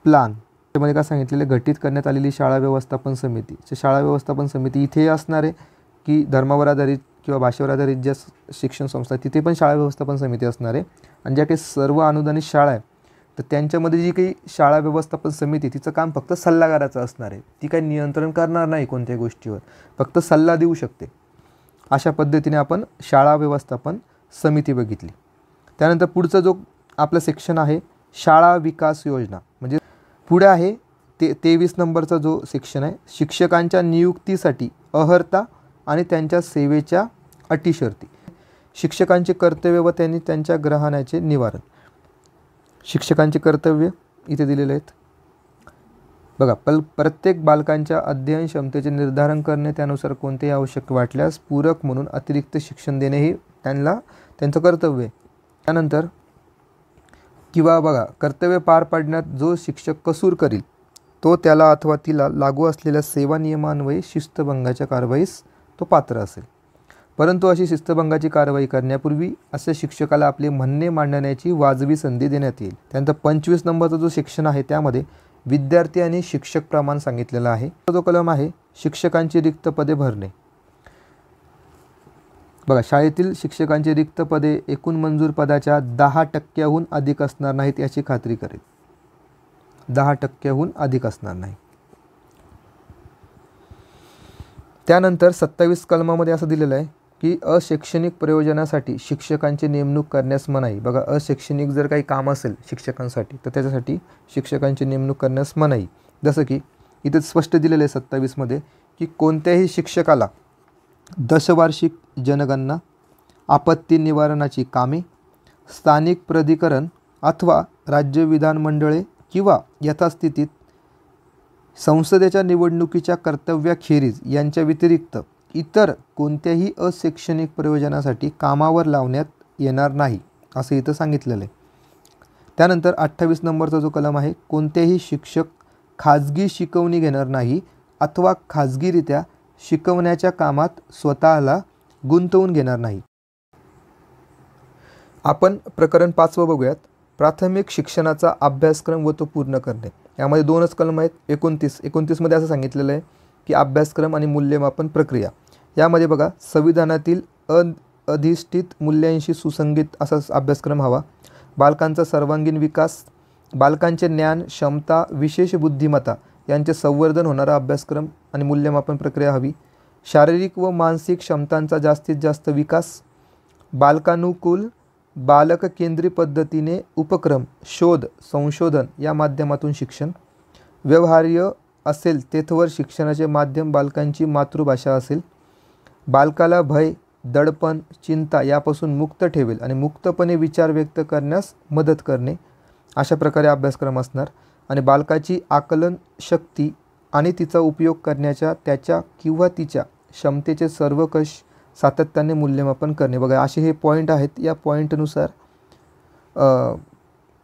प्लान त्यामध्ये काय सांगितलेलं आहे, घटित करण्यात आलेली शाळा व्यवस्थापन समिती. शाळा व्यवस्थापन समिती इथे असणार आहे की धर्मावर आधारित किंवा भाषेवर आधारित ज्या शिक्षण संस्था तिथे पण शाळा व्यवस्थापन समिती असणार आहे. आणि ज्या काही सर्व अनुदानित शाळा आहे तर त्यांच्यामध्ये जी काही शाळा व्यवस्थापन समिती तिचं काम फक्त सल्लागाराचं असणार आहे. ती काही नियंत्रण करणार नाही कोणत्याही गोष्टीवर, फक्त सल्ला देऊ शकते. अशा पद्धतीने आपण शाळा व्यवस्थापन समिती बघितली. त्यानंतर पुढचा जो आपला सेक्शन आहे शाळा विकास योजना म्हणजे पुढे आहे 23 नंबरचा जो सेक्शन आहे शिक्षकांच्या नियुक्तीसाठी अर्हता आणि त्यांच्या सेवेच्या अटी शर्ती. शिक्षकांचे कर्तव्य व त्यांच्या ग्रहणाचे निवारण. शिक्षकांचे कर्तव्य इथे दिलेले आहेत बघा. प्रत्येक बालकांच्या अध्ययन क्षमतेचे निर्धारण करणे, त्यानुसार कोणतेही आवश्यक वाटल्यास पूरक म्हणून अतिरिक्त शिक्षण देणे हे त्यांचं कर्तव्य आहे. त्यानंतर किंवा बघा कर्तव्य पार पाडण्यात जो शिक्षक कसूर करील तो त्याला अथवा तिला लागू असलेल्या सेवा नियमान्वये शिस्तभंगाच्या कारवाईस तो पात्र असेल. परंतु अशी शिस्तभंगाची कारवाई करण्यापूर्वी अशा शिक्षकाला आपले म्हणणे मांडण्याची वाजवी संधी देण्यात येईल. त्यानंतर 25 नंबरचा जो सेक्शन आहे त्यामध्ये विद्यार्थी आणि शिक्षक प्रमाण सांगितलेला आहे. जो कलम आहे शिक्षकांची रिक्त पदे भरणे. बघा शाळेतील शिक्षकांची रिक्त पदे एकूण मंजूर पदाच्या 10% अधिक असणार नाहीत याची खात्री करेल. 10% अधिक असणार नाही. त्यानंतर 27 कलमामध्ये असं दिलेलं आहे की अशैक्षणिक प्रयोजनासाठी शिक्षकांची नेमणूक करण्यास मनाई. बघा अशैक्षणिक जर काही काम असेल शिक्षकांसाठी तर त्याच्यासाठी शिक्षकांची नेमणूक करण्यास मनाई. जसं की इथे स्पष्ट दिलेलं आहे 27 मध्ये की कोणत्याही शिक्षकाला दशवार्षिक जनगणना, आपत्ती निवारणाची कामे, स्थानिक प्राधिकरण अथवा राज्य विधानमंडळे किंवा यथास्थितीत संसदेच्या निवडणुकीच्या कर्तव्याखेरीज यांच्या व्यतिरिक्त इतर कोणत्याही अशैक्षणिक प्रयोजनासाठी कामावर लावण्यात येणार नाही असं इथं सांगितलेलं आहे. त्यानंतर 28 नंबरचा जो कलम आहे कोणतेही शिक्षक खाजगी शिकवणी घेणार नाही अथवा खाजगीरित्या शिकवण्याच्या कामात स्वतःला गुंतवून घेणार नाही. आपण प्रकरण 5 बघूयात. प्राथमिक शिक्षणाचा अभ्यासक्रम व तो पूर्ण करणे. यामध्ये 2च कलम आहेत. 29 मध्ये असं सांगितलेलं आहे की अभ्यासक्रम आणि मूल्यमापन प्रक्रिया. यामध्ये बघा संविधानातील अधिष्ठित मूल्यांशी सुसंगत असा अभ्यासक्रम हवा. बालकांचा सर्वांगीण विकास, बालकांचे ज्ञान, क्षमता, विशेष बुद्धिमत्ता यांचे संवर्धन होणारा अभ्यासक्रम आणि मूल्यमापन प्रक्रिया हवी. शारीरिक व मानसिक क्षमतांचा जास्तीत जास्त विकास, बालकानुकूल बालक केंद्री पद्धतीने उपक्रम, शोध, संशोधन या माध्यमातून शिक्षण. व्यवहार्य असेल तेथवर शिक्षणाचे माध्यम बालकांची मातृभाषा असेल. बालकाला भय, दडपण, चिंता यापासून मुक्त ठेवेल आणि मुक्तपणे विचार व्यक्त करण्यास मदत करणे, अशा प्रकारे अभ्यासक्रम असणार. आणि बालकाची आकलन शक्ती आणि तिचा उपयोग करण्याच्या त्याच्या किंवा तिच्या क्षमतेचे सर्वकष सातत्याने मूल्यमापन करणे. बघा असे हे पॉईंट आहेत. या पॉईंटनुसार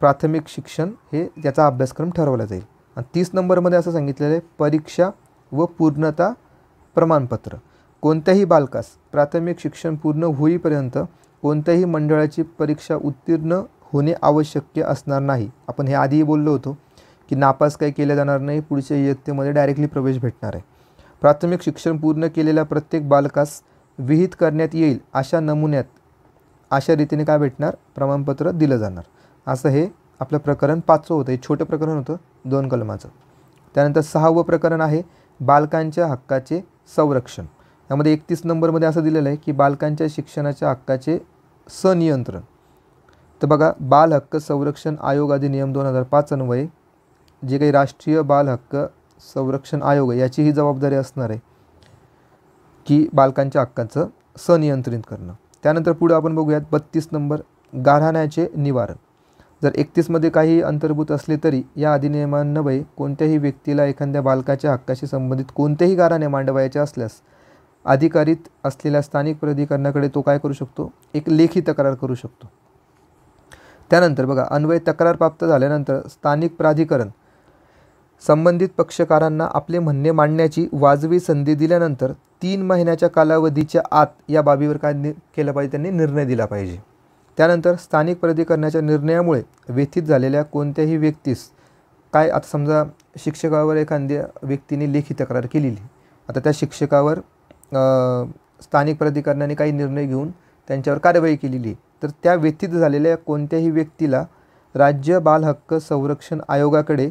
प्राथमिक शिक्षण हे त्याचा अभ्यासक्रम ठरवला जाईल. आणि 30 नंबरमध्ये असं सांगितलेलं आहे, परीक्षा व पूर्णता प्रमाणपत्र. कोणत्याही बालकास प्राथमिक शिक्षण पूर्ण होईपर्यंत कोणत्याही मंडळाची परीक्षा उत्तीर्ण होणे आवश्यक असणार नाही. आपण हे आधीही बोललो होतो की नापास काही केलं जाणार नाही, पुढच्या इयत्तेमध्ये डायरेक्टली प्रवेश भेटणार आहे. प्राथमिक शिक्षण पूर्ण केलेल्या प्रत्येक बालकास विहित करण्यात येईल अशा नमुन्यात अशा रीतीने काय भेटणार, प्रमाणपत्र दिलं जाणार. असं हे आपलं प्रकरण 5 होतं. हे छोटं प्रकरण होतं 2 कलमाचं. त्यानंतर 6वं प्रकरण आहे बालकांच्या हक्काचे संरक्षण. यामध्ये 31 नंबरमध्ये असं दिलेलं आहे की बालकांच्या शिक्षणाच्या हक्काचे सनियंत्रण. तर बघा, बाल हक्क संरक्षण आयोग अधिनियम 2005 अन्वये जे काही राष्ट्रीय बाल हक्क संरक्षण आयोग आहे याची ही जबाबदारी असणार आहे की बालकांच्या हक्काचं सनियंत्रित करणं. त्यानंतर पुढे आपण बघूयात 32 नंबर, गाऱ्हाण्याचे निवारण. जर 31मध्ये काही अंतर्भूत असले तरी या अधिनियमान्वये कोणत्याही व्यक्तीला एखाद्या बालकाच्या हक्काशी संबंधित कोणतेही गाऱ्हाणे मांडवायचे असल्यास अधिकारित असलेल्या स्थानिक प्राधिकरणाकडे तो काय करू शकतो, एक लेखी तक्रार करू शकतो. त्यानंतर बघा, अन्वय तक्रार प्राप्त झाल्यानंतर स्थानिक प्राधिकरण संबंधित पक्षकारांना आपले म्हणणे मांडण्याची वाजवी संधी दिल्यानंतर 3 महिन्याच्या कालावधीच्या आत या बाबीवर काय केलं पाहिजे, त्यांनी निर्णय दिला पाहिजे. त्यानंतर स्थानिक प्राधिकरणाच्या निर्णयामुळे व्यथित झालेल्या कोणत्याही व्यक्तीस काय, आता समजा शिक्षकावर एखाद्या व्यक्तीने लेखी तक्रार केलेली, आता त्या शिक्षकावर स्थानिक प्राधिकरणाने काही निर्णय घेऊन त्यांच्यावर कार्यवाही केलेली, तर त्या व्यथित झालेल्या कोणत्याही व्यक्तीला राज्य बाल हक्क संरक्षण आयोगाकडे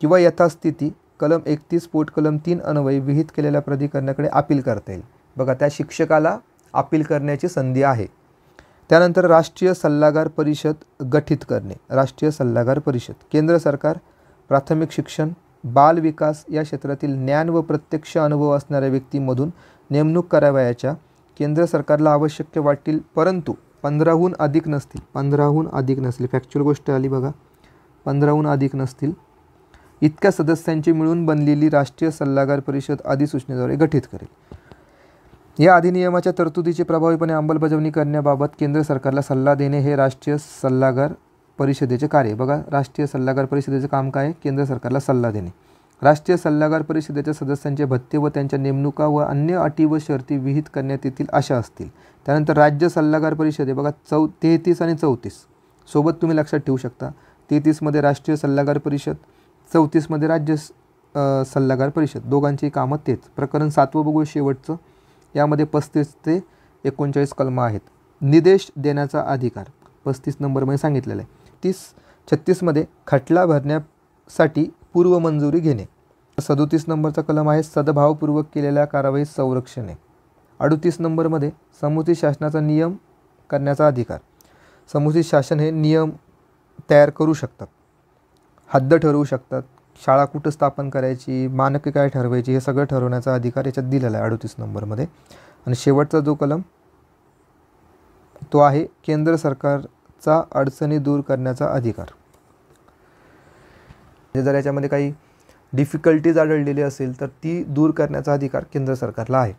किंवा यथास्थिती कलम 31 पोट कलम 3 अन्वये विहित केलेल्या प्राधिकरणाकडे अपील करता येईल. बघा, त्या शिक्षकाला अपील करण्याची संधी आहे. त्यानंतर राष्ट्रीय सल्लागार परिषद गठीत करणे. राष्ट्रीय सल्लागार परिषद केंद्र सरकार प्राथमिक शिक्षण, बाल विकास या क्षेत्रातील ज्ञान व प्रत्यक्ष अनुभव असणाऱ्या व्यक्तींमधून नेमणूक करावयाच्या केंद्र सरकारला आवश्यक वाटतील परंतु 15हून अधिक नसतील. 15हून अधिक नसतील, फॅक्च्युअल गोष्ट आली बघा, 15हून अधिक नसतील इतक्या सदस्यांची मिळून बनलेली राष्ट्रीय सल्लागार परिषद अधिसूचनेद्वारे गठीत करेल. या अधिनियमाच्या तरतुदीची प्रभावीपणे अंमलबजावणी करण्याबाबत केंद्र सरकारला सल्ला देणे हे राष्ट्रीय सल्लागार परिषदेचे कार्य. बघा, राष्ट्रीय सल्लागार परिषदेचे काम काय आहे, केंद्र सरकारला सल्ला देणे. राष्ट्रीय सल्लागार परिषदेच्या सदस्यांचे भत्ते व त्यांच्या नेमणुका व अन्य अटी व शर्ती विहित करण्यात येतील अशा असतील. त्यानंतर राज्य सल्लागार परिषद आहे बघा, 33 आणि 34 सोबत तुम्ही लक्षात ठेवू शकता. 33मध्ये राष्ट्रीय सल्लागार परिषद, 34मध्ये राज्य सल्लागार परिषद, दोघांची कामं तेच. प्रकरण 7वं बघू शेवटचं. यामध्ये 35 ते 39 कलमं आहेत. निर्देश देण्याचा अधिकार 35 नंबरमध्ये सांगितलेलं आहे. 36मध्ये खटला भरण्यासाठी पूर्व मंजुरी घेणे. 37 नंबरचा कलम आहे सद्भावपूर्वक केलेल्या कारवाईस संरक्षण आहे. 38 नंबरमध्ये समुचित शासनाचा नियम करण्याचा अधिकार. समुचित शासन हे नियम तयार करू शकतात, हद्द ठरवू शकतात, शाळा कुठं स्थापन करायची, मानके काय ठरवायची, हे सगळं ठरवण्याचा अधिकार याच्यात दिलेला आहे 38 नंबरमध्ये. आणि शेवटचा जो कलम तो आहे केंद्र सरकारचा अडचणी दूर करण्याचा अधिकार. जर याच्यामध्ये काही डिफिकल्टीज आढळलेली असेल तर ती दूर करण्याचा अधिकार केंद्र सरकारला आहे.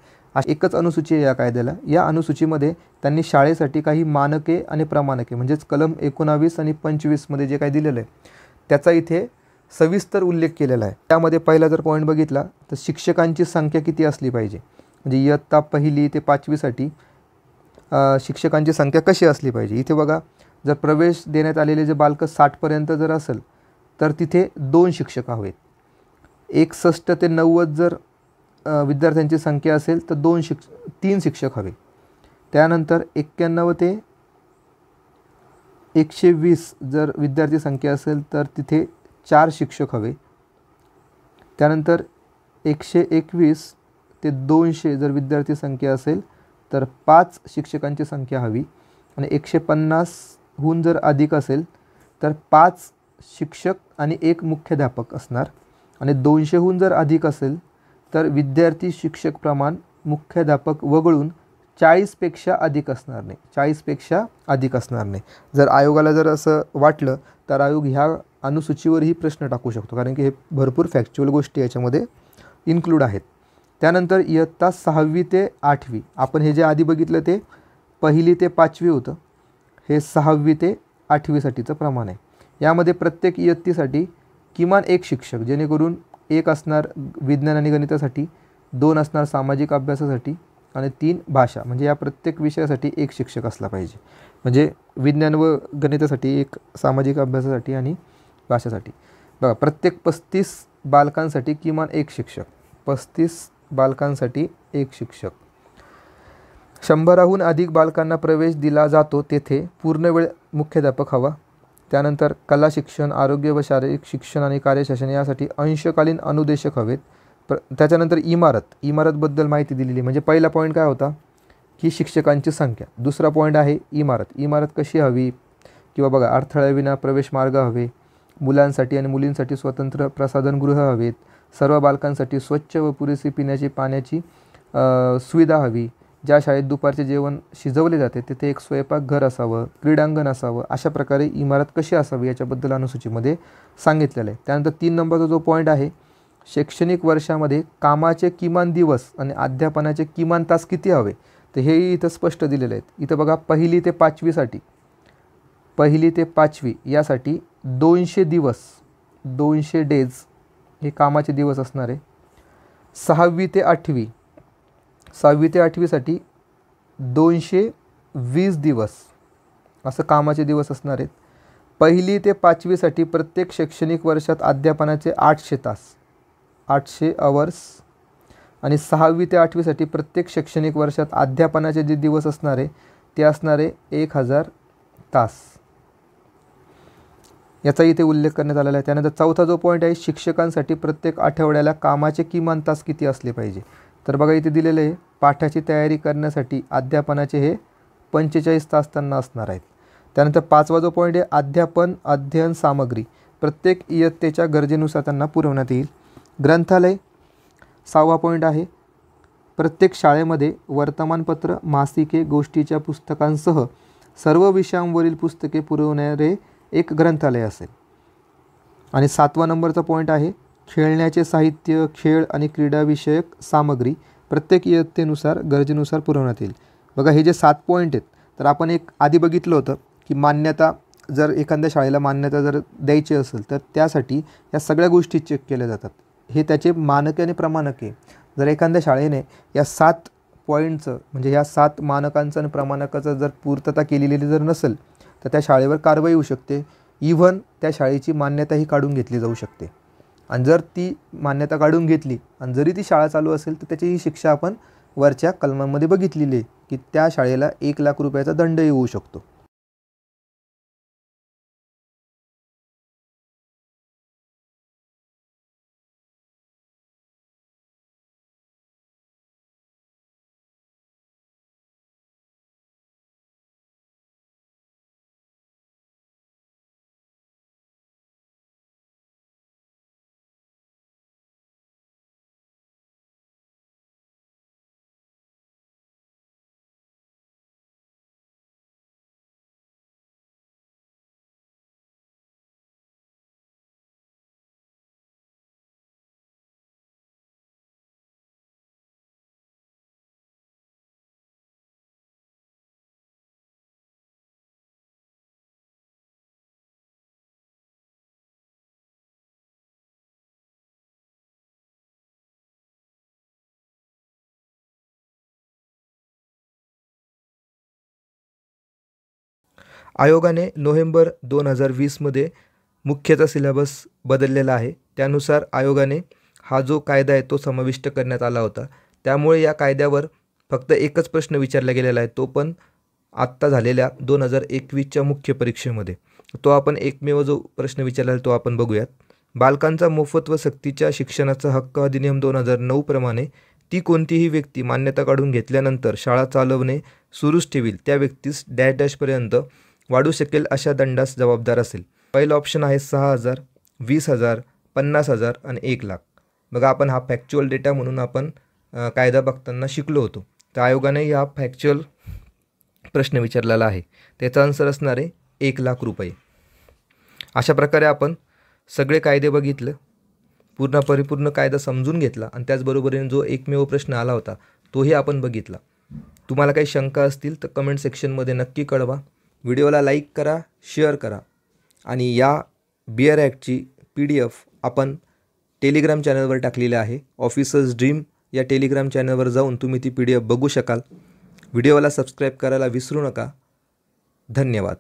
एकच अनुसूची आहे या कायद्याला. या अनुसूचीमध्ये त्यांनी शाळेसाठी काही मानके आणि प्रमाणके म्हणजेच कलम 19 आणि 25मध्ये जे काही दिलेलं आहे त्याचा इथे सविस्तर उल्लेख केलेला आहे. त्यामध्ये पहिला जर पॉईंट बघितला तर शिक्षकांची संख्या किती असली पाहिजे, म्हणजे इयत्ता 1ली ते 5वीसाठी शिक्षकांची संख्या कशी असली पाहिजे. इथे बघा, जर प्रवेश देण्यात आलेले जे बालकं 60पर्यंत जर असेल तर तिथे 2 शिक्षक हवेत. 61 ते 90 जर विद्यार्थ्यांची संख्या असेल तर 3 शिक्षक हवे. त्यानंतर 91 ते 120 जर विद्यार्थी संख्या असेल तर तिथे 4 शिक्षक हवे. त्यानंतर 121 ते 200 जर विद्यार्थी संख्या असेल तर 5 शिक्षकांची संख्या हवी. आणि 150हून जर अधिक असेल तर 5 शिक्षक आणि 1 मुख्याध्यापक असणार. आणि 200हून जर अधिक असेल तर विद्यार्थी शिक्षक प्रमाण मुख्याध्यापक वगळून 40पेक्षा अधिक असणार नाही, 40पेक्षा अधिक असणार नाही. जर आयोगाला जर असं वाटलं तर आयोग ह्या अनुसूचीवरही प्रश्न टाकू शकतो, कारण की हे भरपूर फॅक्च्युअल गोष्टी याच्यामध्ये इन्क्लूड आहेत. त्यानंतर इयत्ता 6वी ते 8वी, आपण हे जे आधी बघितलं ते 1ली ते 5वी होतं, हे 6वी ते 8वीसाठीचं प्रमाण आहे. यामध्ये प्रत्येक इयत्तेसाठी किमान एक शिक्षक, जेणेकरून एक असणार विज्ञान आणि गणितासाठी, 2 असणार सामाजिक अभ्यासासाठी आणि 3 भाषा, म्हणजे या प्रत्येक विषयासाठी एक शिक्षक असला पाहिजे. म्हणजे विज्ञान व गणितासाठी एक, सामाजिक अभ्यासासाठी आणि भाषासाठी. बघा, प्रत्येक 35 बालकांसाठी किमान एक शिक्षक, 35 बालकांसाठी एक शिक्षक. 100हून अधिक बालकांना प्रवेश दिला जातो तेथे पूर्णवेळ मुख्याध्यापक हवा. त्यानंतर कला शिक्षण, आरोग्य व शारीरिक शिक्षण आणि कार्यशासन यासाठी अंशकालीन अनुदेशक हवेत. त्याच्यानंतर इमारतबद्दल माहिती दिलेली, म्हणजे पहिला पॉईंट काय होता की शिक्षकांची संख्या. दुसरा पॉईंट आहे इमारत कशी हवी, किंवा बघा अडथळ्याविना प्रवेश मार्ग हवे, मुलांसाठी आणि मुलींसाठी स्वतंत्र प्रसाधनगृह हवेत, सर्व बालकांसाठी स्वच्छ व पुरेशी पिण्याची पाण्याची सुविधा हवी, ज्या शाळेत दुपारचे जेवण शिजवले जाते तेथे एक स्वयंपाकघर असावं, क्रीडांगण असावं. अशा प्रकारे इमारत कशी असावी याच्याबद्दल अनुसूचीमध्ये सांगितलेलं आहे. त्यानंतर 3 नंबरचा जो पॉईंट आहे, शैक्षणिक वर्षामध्ये कामाचे किमान दिवस आणि अध्यापनाचे किमान तास किती हवे, तर हेही इथं स्पष्ट दिलेले आहेत. इथं बघा 1ली ते 5वीसाठी, 1ली ते 5वी यासाठी 200 दिवस, 200 डेज हे कामाचे दिवस असणार आहे. 6वी ते 8वी, 6वी ते 8वीसाठी 220 दिवस असं कामाचे दिवस असणार आहेत. 1ली ते 5वीसाठी प्रत्येक शैक्षणिक वर्षात अध्यापनाचे 800 तास, 800 आवर्स. आणि 6वी ते 8वीसाठी प्रत्येक शैक्षणिक वर्षात अध्यापनाचे जे दिवस असणार आहे ते असणारे 1000 तास. याचा इथे उल्लेख करण्यात आलेला आहे. त्यानंतर 4था जो पॉईंट आहे, शिक्षकांसाठी प्रत्येक आठवड्याला कामाचे किमान तास किती असले पाहिजे. तर बघा इथे दिलेले आहे, पाठाची तयारी करण्यासाठी अध्यापनाचे हे 45 तास त्यांना असणार आहेत. त्यानंतर 5वा जो पॉईंट आहे, अध्ययन सामग्री प्रत्येक इयत्तेच्या गरजेनुसार त्यांना पुरवण्यात येईल. ग्रंथालय. 6वा पॉईंट आहे, प्रत्येक शाळेमध्ये वर्तमानपत्र, मासिके, गोष्टीच्या पुस्तकांसह सर्व विषयांवरील पुस्तके पुरवणारे एक ग्रंथालय असेल. आणि 7वा नंबरचा पॉईंट आहे, खेळण्याचे साहित्य, खेळ आणि क्रीडाविषयक सामग्री प्रत्येक इयत्तेनुसार गरजेनुसार पुरवण्यात येईल. बघा हे जे 7 पॉईंट आहेत, तर आपण एक आधी बघितलं होतं की मान्यता, जर एखाद्या शाळेला मान्यता जर द्यायची असेल तर त्यासाठी या सगळ्या गोष्टी चेक केल्या जातात. हे त्याचे मानके आणि प्रमाणके. जर एखाद्या शाळेने या 7 पॉईंटचं, म्हणजे या 7 मानकांचं आणि प्रमाणकाचं जर पूर्तता केलेली जर नसेल तर त्या शाळेवर कारवाई होऊ शकते. इव्हन त्या शाळेची मान्यताही काढून घेतली जाऊ शकते. आणि जर ती मान्यता काढून घेतली आणि जरी ती शाळा चालू असेल तर त्याची ही शिक्षा आपण वरच्या कलमांमध्ये बघितलेली आहे की त्या शाळेला 1,00,000 रुपयाचा दंडही होऊ शकतो. आयोगाने नोव्हेंबर 2020मध्ये मुख्यचा सिलेबस बदललेला आहे. त्यानुसार आयोगाने हा जो कायदा आहे तो समाविष्ट करण्यात आला होता. त्यामुळे या कायद्यावर फक्त एकच प्रश्न विचारला गेलेला आहे, तो पण आत्ता झालेल्या 2021च्या मुख्य परीक्षेमध्ये. तो आपण एकमेव जो प्रश्न विचारला आहे तो आपण बघूयात. बालकांचा मोफत व सक्तीच्या शिक्षणाचा हक्क अधिनियम 2009 प्रमाणे ती कोणतीही व्यक्ती मान्यता काढून घेतल्यानंतर शाळा चालवणे सुरूच ठेवील त्या व्यक्तीस डॅश डॅशपर्यंत वाढू शकेल अशा दंडास जबाबदार असेल. पहिला ऑप्शन आहे 6,000, 20,000, 50,000 आणि 1,00,000. बघा आपण हा फॅक्च्युअल डेटा म्हणून आपण कायदा बघताना शिकलो होतो. तर आयोगाने हा फॅक्च्युअल प्रश्न विचारलेला आहे. त्याचा आन्सर असणार आहे 1,00,000 रुपये. अशा प्रकारे आपण सगळे कायदे बघितलं, परिपूर्ण कायदा समजून घेतला आणि त्याचबरोबरीने जो एकमेव प्रश्न आला होता तोही आपण बघितला. तुम्हाला काही शंका असतील तर कमेंट सेक्शनमध्ये नक्की कळवा. व्हिडिओला लाईक करा, शेअर करा आणि या बिअर ॲक्टची PDF आपण टेलिग्राम चॅनलवर टाकलेली आहे. ऑफिसर्स ड्रीम या टेलिग्राम चॅनलवर जाऊन तुम्ही ती PDF बघू शकाल. व्हिडिओला सबस्क्राईब करायला विसरू नका. धन्यवाद.